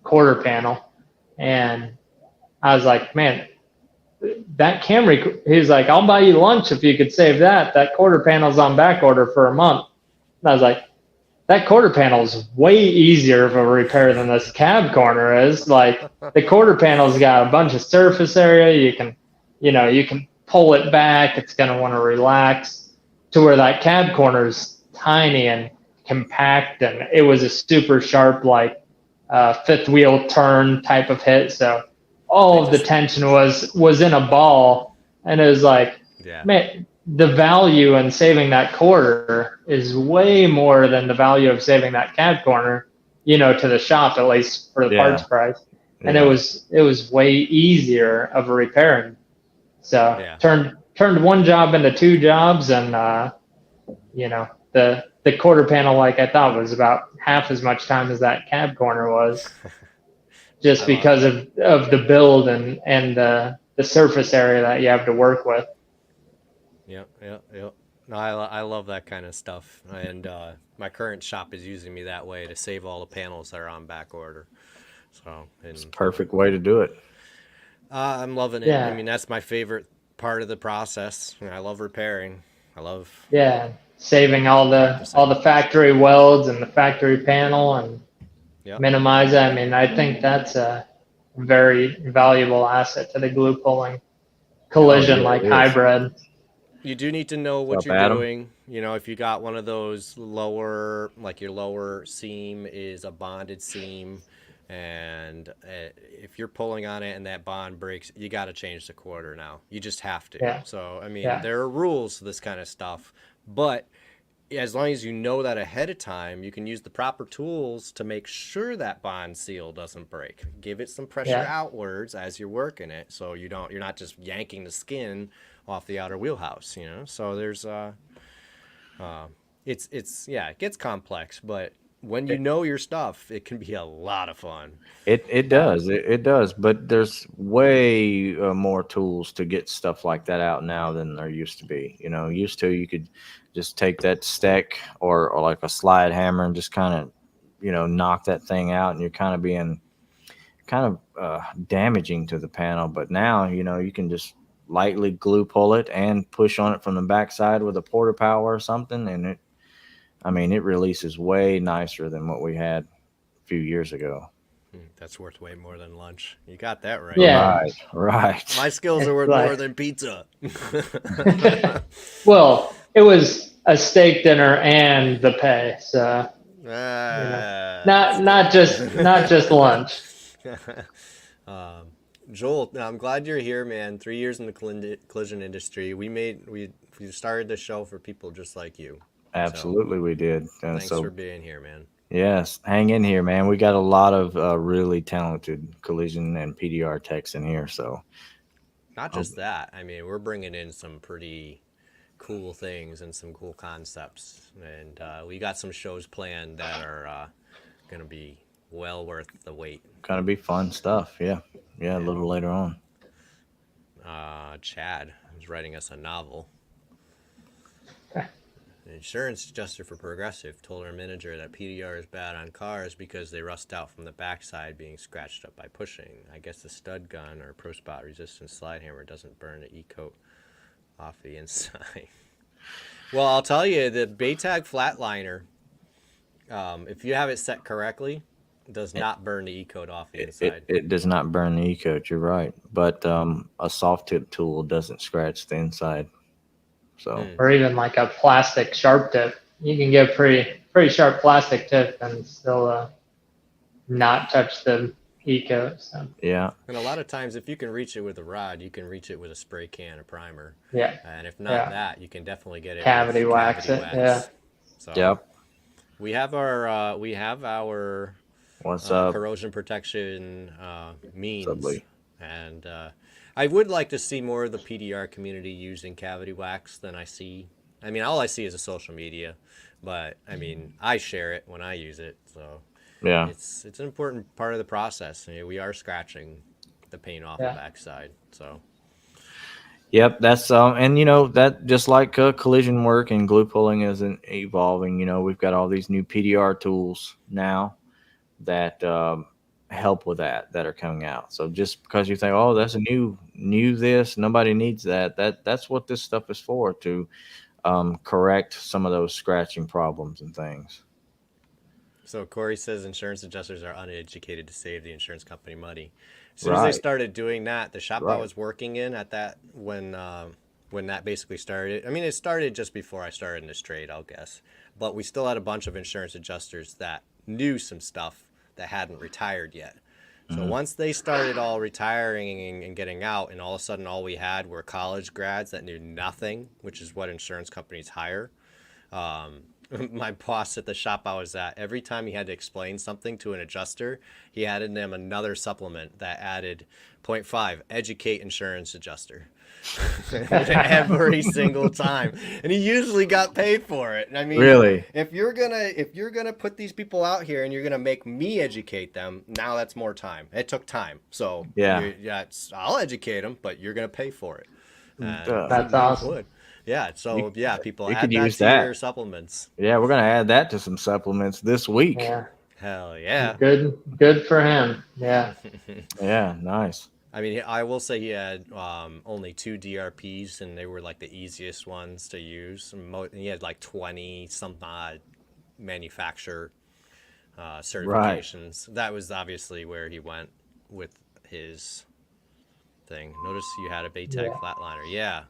Speaker 3: quarter panel, and I was like, man, that Camry, he was like, I'll buy you lunch if you could save that. That quarter panel's on back order for a month. And I was like, that quarter panel is way easier of a repair than this cab corner is. The quarter panel's got a bunch of surface area. You can pull it back. It's going to want to relax, to where that cab corner's tiny and compact. And it was a super sharp, fifth wheel turn type of hit. So all of the tension was in a ball, and it was man, the value in saving that quarter is way more than the value of saving that cab corner, to the shop, at least for the parts price. And it was way easier of a repair. So turned one job into 2 jobs, and the quarter panel, I thought, was about half as much time as that cab corner was, just because of the build and the surface area that you have to work with.
Speaker 1: Yep. No, I love that kind of stuff, and my current shop is using me that way to save all the panels that are on back order. So
Speaker 2: it's a perfect way to do it.
Speaker 1: I'm loving it. Yeah. I mean, that's my favorite part of the process. I love repairing.
Speaker 3: Saving all the factory welds and the factory panel and minimize it. I mean, I think that's a very valuable asset to the glue pulling collision hybrid.
Speaker 1: You do need to know what you're doing. If you got one of those lower, your lower seam is a bonded seam, and if you're pulling on it and that bond breaks, you got to change the quarter now. You just have to. Yeah. So, I mean, there are rules to this kind of stuff, but as long as you know that ahead of time, you can use the proper tools to make sure that bond seal doesn't break. Give it some pressure outwards as you're working it, so you're not just yanking the skin off the outer wheelhouse. So there's it gets complex, but when you know your stuff, it can be a lot of fun.
Speaker 2: It does, but there's way more tools to get stuff like that out now than there used to be. Used to, you could just take that stick or like a slide hammer and just kind of, knock that thing out, and you're kind of being damaging to the panel. But now, you can just lightly glue pull it and push on it from the backside with a porta power or something, and it releases way nicer than what we had a few years ago.
Speaker 1: That's worth way more than lunch. You got that right.
Speaker 3: Yeah.
Speaker 2: Right.
Speaker 1: My skills are worth more than pizza.
Speaker 3: Well, it was a steak dinner and the pay, so not just lunch.
Speaker 1: Joel, I'm glad you're here, man. 3 years in the collision industry. We started the show for people just like you.
Speaker 2: Absolutely, we did.
Speaker 1: Thanks for being here, man.
Speaker 2: Yes, hang in here, man. We got a lot of really talented collision and PDR techs in here. So,
Speaker 1: Not
Speaker 2: um,
Speaker 1: just that. I mean, we're bringing in some pretty cool things and some cool concepts, and we got some shows planned that are going to be well worth the wait.
Speaker 2: gonna be fun stuff. Yeah, yeah. A
Speaker 1: Yeah.
Speaker 2: little later on.
Speaker 1: Chad is writing us a novel.
Speaker 3: Okay.
Speaker 1: An insurance adjuster for Progressive told our manager that PDR is bad on cars because they rust out from the backside being scratched up by pushing. I guess the stud gun or Pro Spot resistant slide hammer doesn't burn the E-coat off the inside. Well, I'll tell you, the Baytag flatliner, if you have it set correctly, does not burn the E-coat off the inside.
Speaker 2: It does not burn the E-coat. You're right, but a soft tip tool doesn't scratch the inside. So
Speaker 3: Or even like a plastic sharp tip. You can get pretty sharp plastic tip and still not touch the e-coat. So
Speaker 2: yeah,
Speaker 1: And a lot of times, if you can reach it with a rod, you can reach it with a spray can, a primer.
Speaker 3: yeah,
Speaker 1: And if not
Speaker 3: Yeah.
Speaker 1: that, you can definitely get it
Speaker 3: Cavity
Speaker 1: with
Speaker 3: wax it, yeah.
Speaker 1: So
Speaker 2: yep.
Speaker 1: we have our
Speaker 2: What's up?
Speaker 1: corrosion protection means,
Speaker 2: Subly.
Speaker 1: and I would like to see more of the PDR community using cavity wax than I see. I mean, all I see is a social media, but I mean, I share it when I use it, so
Speaker 2: Yeah,
Speaker 1: it's an important part of the process. I mean, we are scratching the paint off
Speaker 3: Yeah.
Speaker 1: the backside, so
Speaker 2: yep. That's and that just like collision work and glue pulling isn't evolving. We've got all these new PDR tools now that help with that are coming out. So just because you think, oh, that's a new this, nobody needs that. That's what this stuff is for, to correct some of those scratching problems and things.
Speaker 1: So Corey says insurance adjusters are uneducated to save the insurance company money. As soon as they
Speaker 2: Right.
Speaker 1: started doing that, the shop I
Speaker 2: Right.
Speaker 1: was working in at that when that basically started. I mean, it started just before I started in this trade, I'll guess. But we still had a bunch of insurance adjusters that knew some stuff that hadn't retired yet. So once they started all retiring and getting out, and all of a sudden all we had were college grads that knew nothing, which is what insurance companies hire. My boss at the shop I was at, every time he had to explain something to an adjuster, he added them another supplement that added 0.5, educate insurance adjuster. Every single time. And he usually got paid for it. I mean,
Speaker 2: Really?
Speaker 1: if you're gonna put these people out here and you're gonna make me educate them, now that's more time. It took time. So
Speaker 2: Yeah.
Speaker 1: I'll educate them, but you're gonna pay for it.
Speaker 3: That's awesome.
Speaker 1: Would. Yeah, so people
Speaker 2: you
Speaker 1: add
Speaker 2: could
Speaker 1: that
Speaker 2: use
Speaker 1: to
Speaker 2: that.
Speaker 1: your supplements.
Speaker 2: Yeah, we're gonna add that to some supplements this week.
Speaker 3: Yeah,
Speaker 1: Hell yeah.
Speaker 3: good for him. Yeah,
Speaker 2: Yeah, nice.
Speaker 1: I mean, I will say he had only 2 DRPs, and they were like the easiest ones to use. And he had like 20 some odd manufacturer certifications. That was obviously where he went with his thing. Notice you had a Baytag
Speaker 3: Yeah.
Speaker 1: flatliner.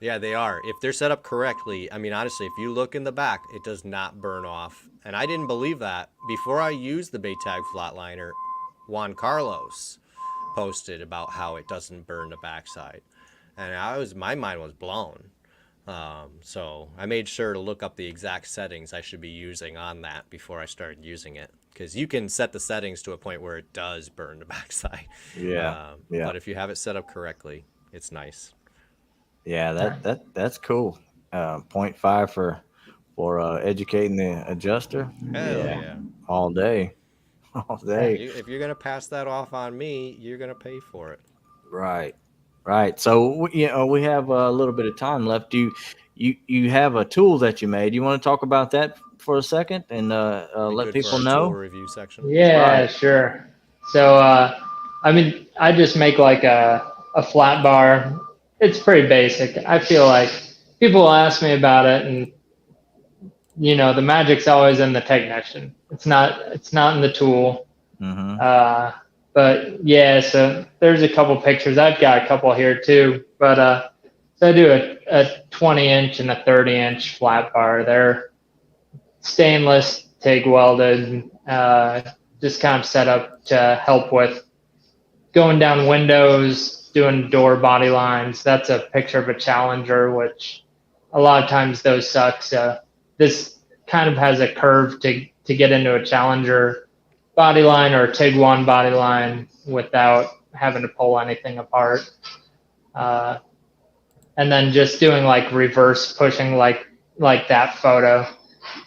Speaker 1: Yeah, they are. If they're set up correctly, I mean, honestly, if you look in the back, it does not burn off. And I didn't believe that. Before I used the Baytag flatliner, Juan Carlos posted about how it doesn't burn the backside. And my mind was blown. So I made sure to look up the exact settings I should be using on that before I started using it. Because you can set the settings to a point where it does burn the backside.
Speaker 2: Yeah, yeah.
Speaker 1: But if you have it set up correctly, it's nice.
Speaker 2: Yeah, that's cool. 0.5 for educating the adjuster.
Speaker 1: Hell yeah.
Speaker 2: All day, all day.
Speaker 1: If you're going to pass that off on me, you're going to pay for it.
Speaker 2: Right, right. So we have a little bit of time left. You have a tool that you made. You want to talk about that for a second and
Speaker 1: Be
Speaker 2: let
Speaker 1: good
Speaker 2: people
Speaker 1: for our
Speaker 2: know?
Speaker 1: tool review section.
Speaker 3: yeah,
Speaker 2: Right.
Speaker 3: sure. So I mean, I just make like a flat bar. It's pretty basic. I feel like people will ask me about it, and the magic's always in the technician. It's not in the tool.
Speaker 2: Mm-hmm.
Speaker 3: But yeah, so there's a couple pictures. I've got a couple here too. But so I do a 20-inch and a 30-inch flat bar. They're stainless, TIG welded, just kind of set up to help with going down windows, doing door body lines. That's a picture of a Challenger, which a lot of times those suck. So this kind of has a curve to to get into a Challenger body line or a TIG 1 body line without having to pull anything apart. And then just doing like reverse pushing like that photo.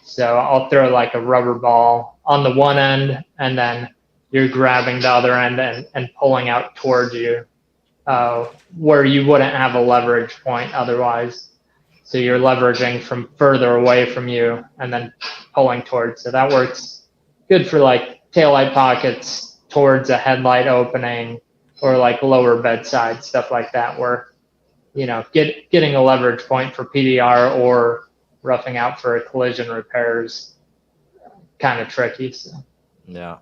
Speaker 3: So I'll throw like a rubber ball on the one end, and then you're grabbing the other end and pulling out towards you, where you wouldn't have a leverage point otherwise. So you're leveraging from further away from you and then pulling towards. So that works good for like taillight pockets towards a headlight opening, or like lower bedside, stuff like that, where, you know, getting a leverage point for PDR or roughing out for a collision repair is kind of tricky. So.
Speaker 2: Yeah.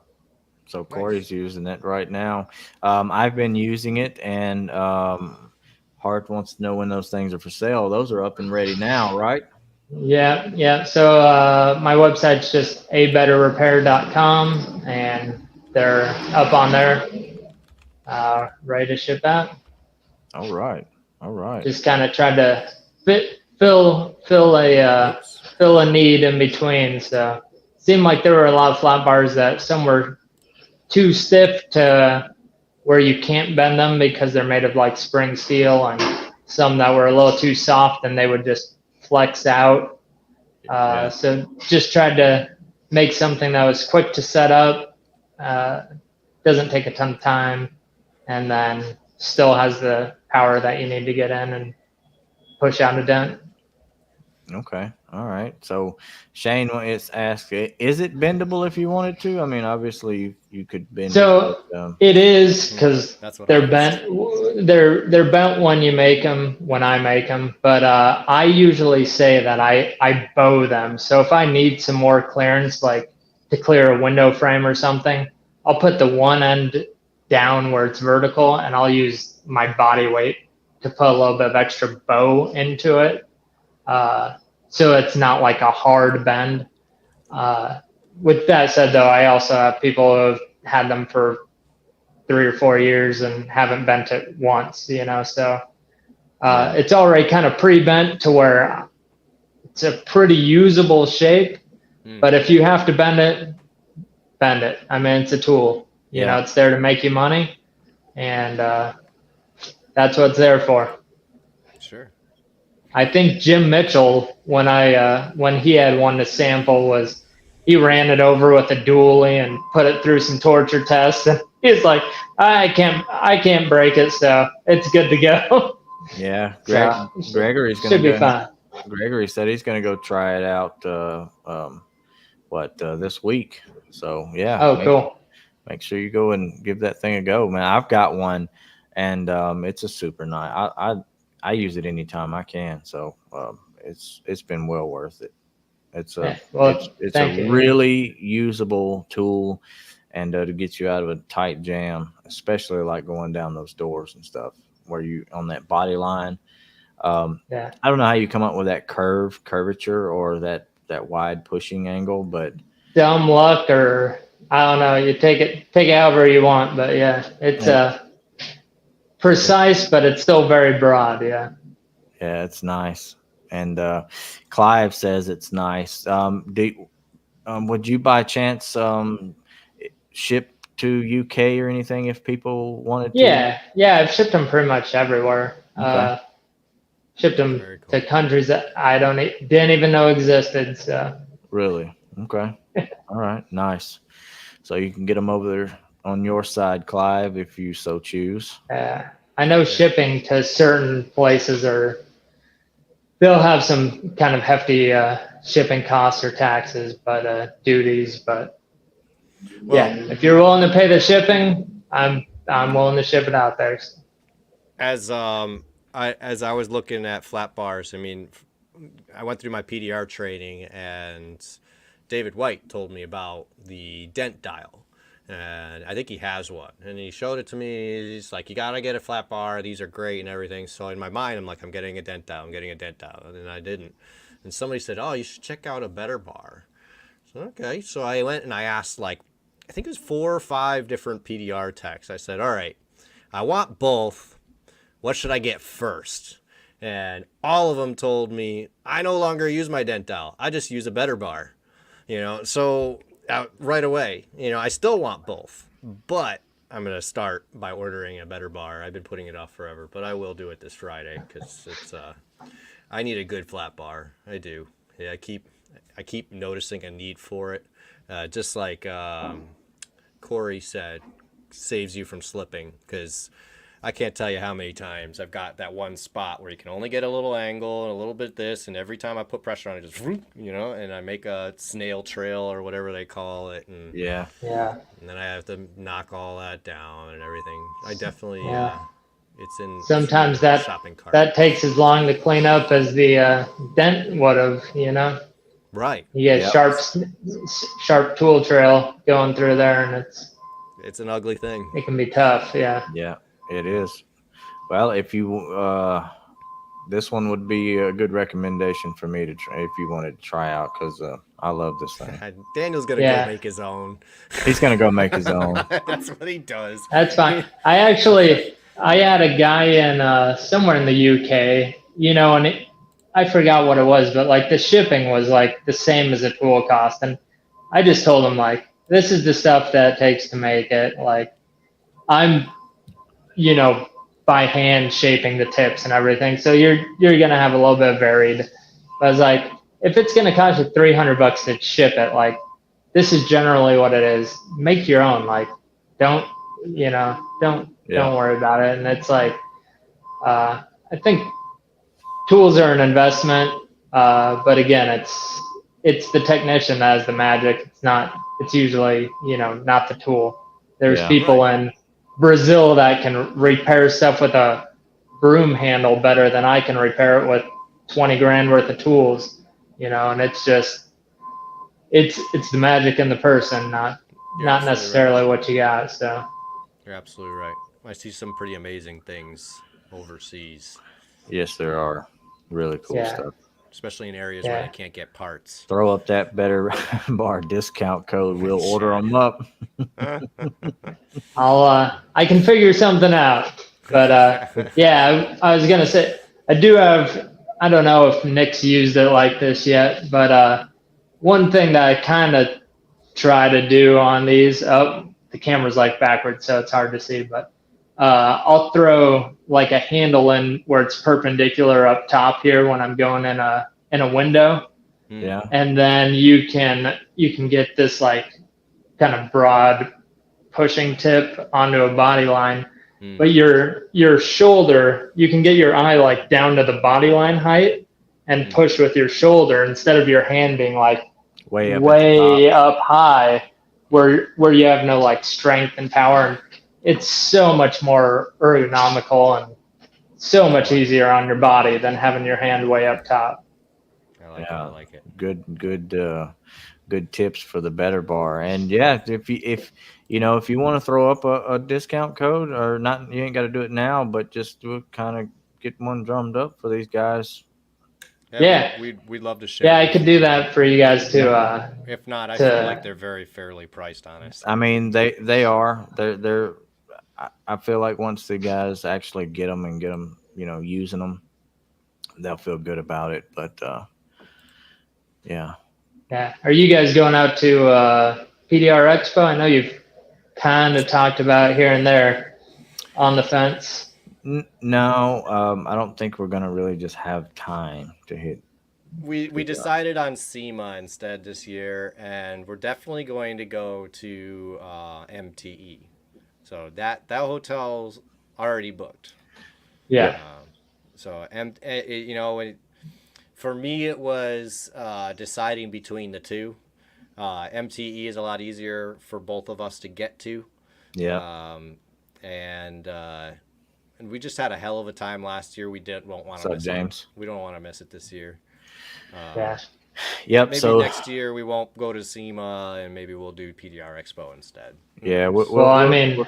Speaker 2: So Corey's using it right now. I've been using it, and Hart wants to know when those things are for sale. Those are up and ready now, right?
Speaker 3: Yeah. So my website's just abetterrepair.com, and they're up on there, ready to ship out.
Speaker 2: All right.
Speaker 3: Just kind of tried to fill a need in between. So it seemed like there were a lot of flat bars that some were too stiff to where you can't bend them because they're made of like spring steel, and some that were a little too soft and they would just flex out. So just tried to make something that was quick to set up, doesn't take a ton of time, and then still has the power that you need to get in and push out a dent.
Speaker 2: Okay. All right. So Shane is asking, is it bendable if you wanted to? I mean, obviously you could bend
Speaker 3: so
Speaker 2: it.
Speaker 3: It is, because they're
Speaker 1: bent.
Speaker 3: They're bent when you make them, when I make them. But I usually say that I bow them. So if I need some more clearance, like to clear a window frame or something, I'll put the one end down where it's vertical, and I'll use my body weight to put a little bit of extra bow into it. So it's not like a hard bend. With that said, though, I also have people who have had them for 3 or 4 years and haven't bent it once, you know, so it's already kind of pre-bent to where it's a pretty usable shape. But if you have to bend it, bend it. I mean, it's a tool, you know, it's there to make you money, and that's what it's there for.
Speaker 1: Sure.
Speaker 3: I think Jim Mitchell, when he had one to sample, he ran it over with a dually and put it through some torture tests, and he's like, I can't break it, so it's good to go.
Speaker 2: Yeah,
Speaker 3: Gregory's gonna should be fine.
Speaker 2: Gregory said he's gonna go try it out. This week? So yeah.
Speaker 3: Cool.
Speaker 2: Make sure you go and give that thing a go, man. I've got one, and it's a super nice. I use it anytime I can, so it's been well worth it. It's a really usable tool, and to get you out of a tight jam, especially like going down those doors and stuff where you on that body line. I don't know how you come up with that curvature or that wide pushing angle, but
Speaker 3: dumb luck, or I don't know. You take it however you want, but yeah, it's precise, but it's still very broad. Yeah,
Speaker 2: it's nice. And Clive says it's nice. Would you by chance ship to UK or anything if people wanted to?
Speaker 3: Yeah, I've shipped them pretty much everywhere. Okay. Shipped them to countries that I didn't even know existed. So
Speaker 2: really, okay, all right, nice. So you can get them over there on your side, Clive, if you so choose.
Speaker 3: I know shipping to certain places they'll have some kind of hefty shipping costs or taxes, but duties. But if you're willing to pay the shipping, I'm willing to ship it out there.
Speaker 1: As I was looking at flat bars, I mean, I went through my PDR training, and David White told me about the dent dial, and I think he has one, and he showed it to me. He's like, you gotta get a flat bar, these are great and everything. So in my mind, I'm like, I'm getting a dent dial, and then I didn't. And somebody said, oh, you should check out a better bar. So okay, so I went and I asked, like, I think it was 4 or 5 different PDR techs. I said, all right, I want both. What should I get first? And all of them told me, I no longer use my dent dial. I just use a better bar. You know, so right away. I still want both, but I'm gonna start by ordering a better bar. I've been putting it off forever, but I will do it this Friday because it's I need a good flat bar. I do. Yeah, I keep noticing a need for it. Just like Corey said, saves you from slipping because I can't tell you how many times I've got that one spot where you can only get a little angle and a little bit this, and every time I put pressure on it, just and I make a snail trail or whatever they call it, and
Speaker 2: Yeah.
Speaker 1: and then I have to knock all that down and everything. I definitely
Speaker 3: Sometimes
Speaker 1: in the
Speaker 3: that
Speaker 1: shopping cart.
Speaker 3: that takes as long to clean up as the dent would have.
Speaker 1: Right.
Speaker 3: You get sharp tool trail going through there, and
Speaker 1: It's an ugly thing.
Speaker 3: it can be tough. Yeah.
Speaker 2: Yeah, it is. Well, if you this one would be a good recommendation for me to try if you wanted to try out because I love this thing.
Speaker 1: Daniel's gonna
Speaker 3: Yeah.
Speaker 1: go make his own.
Speaker 2: He's gonna go make his own.
Speaker 1: That's what he does.
Speaker 3: That's fine. I had a guy in somewhere in the UK, and I forgot what it was, but like the shipping was like the same as a tool cost, and I just told him like, this is the stuff that it takes to make it. Like, I'm, by hand shaping the tips and everything, so you're gonna have a little bit of varied. But I was like, if it's gonna cost you $300 to ship it, like, this is generally what it is. Make your own. Like, don't worry about it. And it's like, I think tools are an investment, but again, it's the technician that has the magic. It's usually, not the tool. There's people in Brazil that can repair stuff with a broom handle better than I can repair it with 20 grand worth of tools, and it's just, it's the magic in the person, not necessarily what you got. So
Speaker 1: you're absolutely right. I see some pretty amazing things overseas.
Speaker 2: Yes, there are really cool stuff.
Speaker 1: Especially in areas where they can't get parts.
Speaker 2: Throw up that better bar discount code. We'll order them up.
Speaker 3: I can figure something out. But I was gonna say I do have. I don't know if Nick's used it like this yet, but one thing that I kind of try to do on these. Oh, the camera's like backwards, so it's hard to see. But I'll throw like a handle in where it's perpendicular up top here when I'm going in a window.
Speaker 2: Yeah.
Speaker 3: And then you can get this like kind of broad pushing tip onto a body line. But your shoulder, you can get your eye like down to the body line height and push with your shoulder instead of your hand being like way up high where you have no like strength and power. And it's so much more ergonomical and so much easier on your body than having your hand way up top.
Speaker 1: I like it.
Speaker 2: Good tips for the better bar. And if you want to throw up a discount code or not, you ain't got to do it now, but just to kind of get one drummed up for these guys.
Speaker 1: We'd love to share.
Speaker 3: Yeah, I could do that for you guys too.
Speaker 1: If not, I feel like they're very fairly priced, honestly.
Speaker 2: I mean, they are. They're. I feel like once the guys actually get them, using them, they'll feel good about it. But yeah.
Speaker 3: Yeah. Are you guys going out to PDR Expo? I know you've kind of talked about it here and there on the fence.
Speaker 2: No, I don't think we're going to really just have time to hit.
Speaker 1: We decided on SEMA instead this year, and we're definitely going to go to MTE. So that hotel's already booked.
Speaker 3: Yeah.
Speaker 1: For me, it was deciding between the two. MTE is a lot easier for both of us to get to.
Speaker 2: Yeah.
Speaker 1: And we just had a hell of a time last year. We won't want to miss
Speaker 2: James?
Speaker 1: it. We don't want to miss it this year.
Speaker 2: Yep.
Speaker 1: Maybe next year we won't go to SEMA, and maybe we'll do PDR Expo instead.
Speaker 2: Yeah.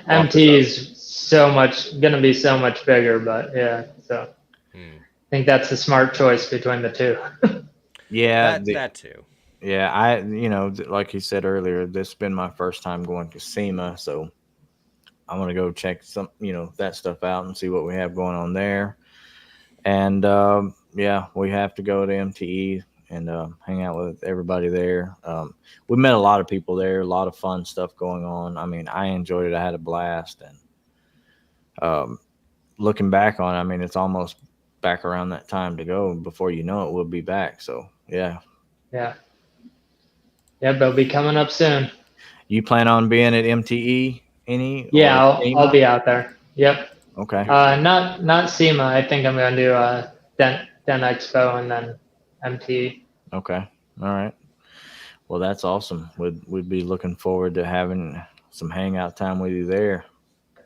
Speaker 3: MT is going to be so much bigger, but yeah. So I think that's a smart choice between the two.
Speaker 2: Yeah.
Speaker 1: That too.
Speaker 2: Yeah. Like you said earlier, this has been my first time going to SEMA, so I'm going to go check some, that stuff out and see what we have going on there. And we have to go to MTE and hang out with everybody there. We met a lot of people there, a lot of fun stuff going on. I mean, I enjoyed it. I had a blast, and looking back on it, I mean, it's almost back around that time to go. Before you know it, we'll be back. So yeah.
Speaker 3: Yeah. Yep, they'll be coming up soon.
Speaker 2: You plan on being at MTE any?
Speaker 3: Yeah,
Speaker 2: or
Speaker 3: I'll be out there. Yep.
Speaker 2: Okay.
Speaker 3: Not SEMA. I think I'm gonna do Den Expo and then MT.
Speaker 2: Okay. All right. Well, that's awesome. We'd be looking forward to having some hangout time with you there.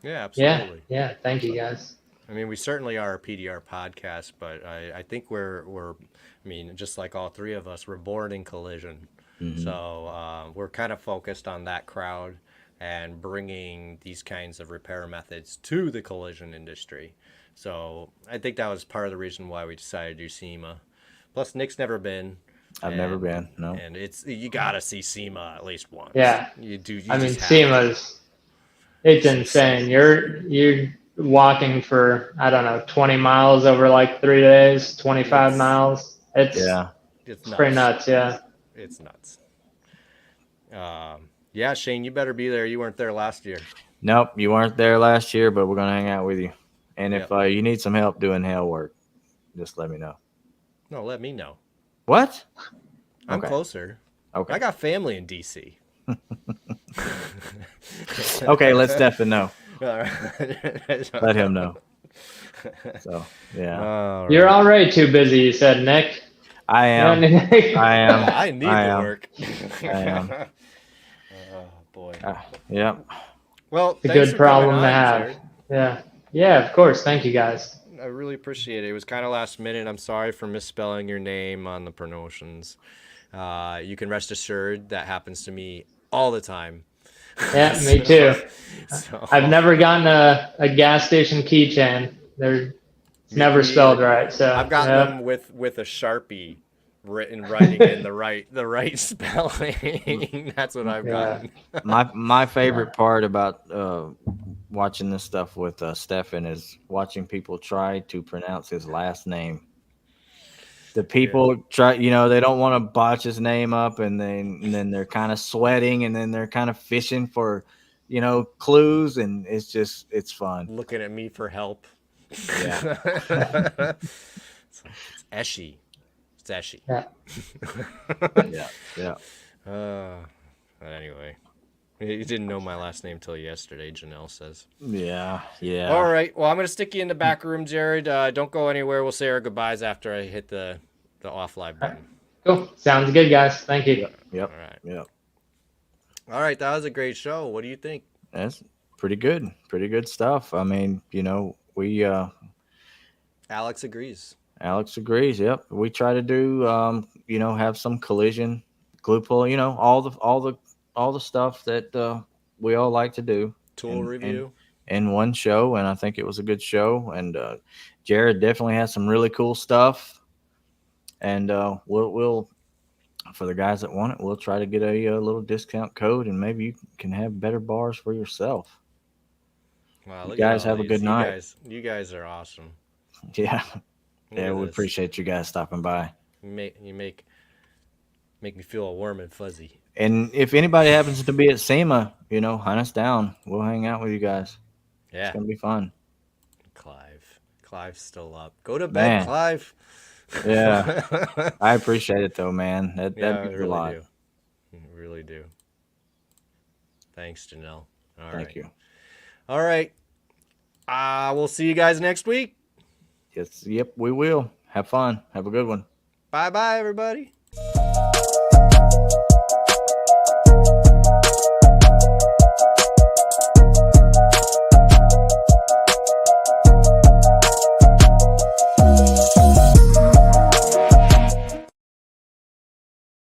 Speaker 1: Yeah, absolutely.
Speaker 3: Yeah. Thank you guys.
Speaker 1: I mean, we certainly are a PDR podcast, but I think we're I mean, just like all three of us, we're born in collision.
Speaker 2: Mm-hmm.
Speaker 1: So we're kind of focused on that crowd and bringing these kinds of repair methods to the collision industry. So I think that was part of the reason why we decided to do SEMA. Plus, Nick's never been.
Speaker 2: I've never been. No.
Speaker 1: And you gotta see SEMA at least once.
Speaker 3: Yeah.
Speaker 1: You do.
Speaker 3: I mean, SEMA's it's insane. You're walking for, I don't know, 20 miles over like 3 days, 25 miles. It's pretty nuts. Yeah.
Speaker 1: It's nuts. Yeah, Shane, you better be there. You weren't there last year.
Speaker 2: Nope, you weren't there last year, but we're gonna hang out with you. And if you need some help doing hail work, just let me know.
Speaker 1: No, let me know.
Speaker 2: What?
Speaker 1: I'm closer.
Speaker 2: Okay.
Speaker 1: I got family in DC.
Speaker 2: Okay, let Stefan know.
Speaker 1: All right.
Speaker 2: Let him know. So yeah.
Speaker 3: You're already too busy, you said, Nick.
Speaker 2: I am.
Speaker 1: I need the work.
Speaker 2: I am.
Speaker 1: Oh boy.
Speaker 2: Yep.
Speaker 1: Well,
Speaker 3: it's a good problem to have. Jared. Yeah, of course. Thank you guys.
Speaker 1: I really appreciate it. It was kind of last minute. I'm sorry for misspelling your name on the promotions. You can rest assured that happens to me all the time.
Speaker 3: Yeah, me too. I've never gotten a gas station keychain. They're never spelled right. So
Speaker 1: I've gotten them with a Sharpie writing in the right spelling. That's what I've gotten.
Speaker 2: My favorite part about watching this stuff with Stefan is watching people try to pronounce his last name. The people try, they don't want to botch his name up, and then they're kind of sweating, and then they're kind of fishing for, clues, and it's fun.
Speaker 1: Looking at me for help.
Speaker 2: Yeah.
Speaker 1: It's Eshy. It's Eshy.
Speaker 2: Yeah.
Speaker 1: But anyway, you didn't know my last name till yesterday, Janelle says.
Speaker 2: Yeah.
Speaker 1: All right. Well, I'm going to stick you in the back room, Jared. Don't go anywhere. We'll say our goodbyes after I hit the off live button.
Speaker 3: Cool. Sounds good, guys. Thank you.
Speaker 2: Yep.
Speaker 1: All right.
Speaker 2: Yep.
Speaker 1: All right. That was a great show. What do you think?
Speaker 2: That's pretty good. Pretty good stuff. I mean, we
Speaker 1: Alex agrees.
Speaker 2: Yep. We try to do have some collision, glue pull, all the stuff that we all like to do.
Speaker 1: Tool review
Speaker 2: in one show, and I think it was a good show. And Jerod definitely has some really cool stuff. And we'll for the guys that want it, we'll try to get a little discount code, and maybe you can have better bars for yourself.
Speaker 1: Wow,
Speaker 2: you guys have a good night.
Speaker 1: You guys are awesome.
Speaker 2: Yeah. Yeah, we appreciate you guys stopping by.
Speaker 1: You make me feel all warm and fuzzy.
Speaker 2: And if anybody happens to be at SEMA, hunt us down. We'll hang out with you guys.
Speaker 1: Yeah.
Speaker 2: It's going to be fun.
Speaker 1: Clive's still up. Go to bed, Clive.
Speaker 2: Yeah. I appreciate it, though, man. That means a lot.
Speaker 1: I really do. Thanks, Janelle.
Speaker 2: Thank you.
Speaker 1: All right. We'll see you guys next week.
Speaker 2: Yes. Yep, we will. Have fun. Have a good one.
Speaker 1: Bye-bye, everybody.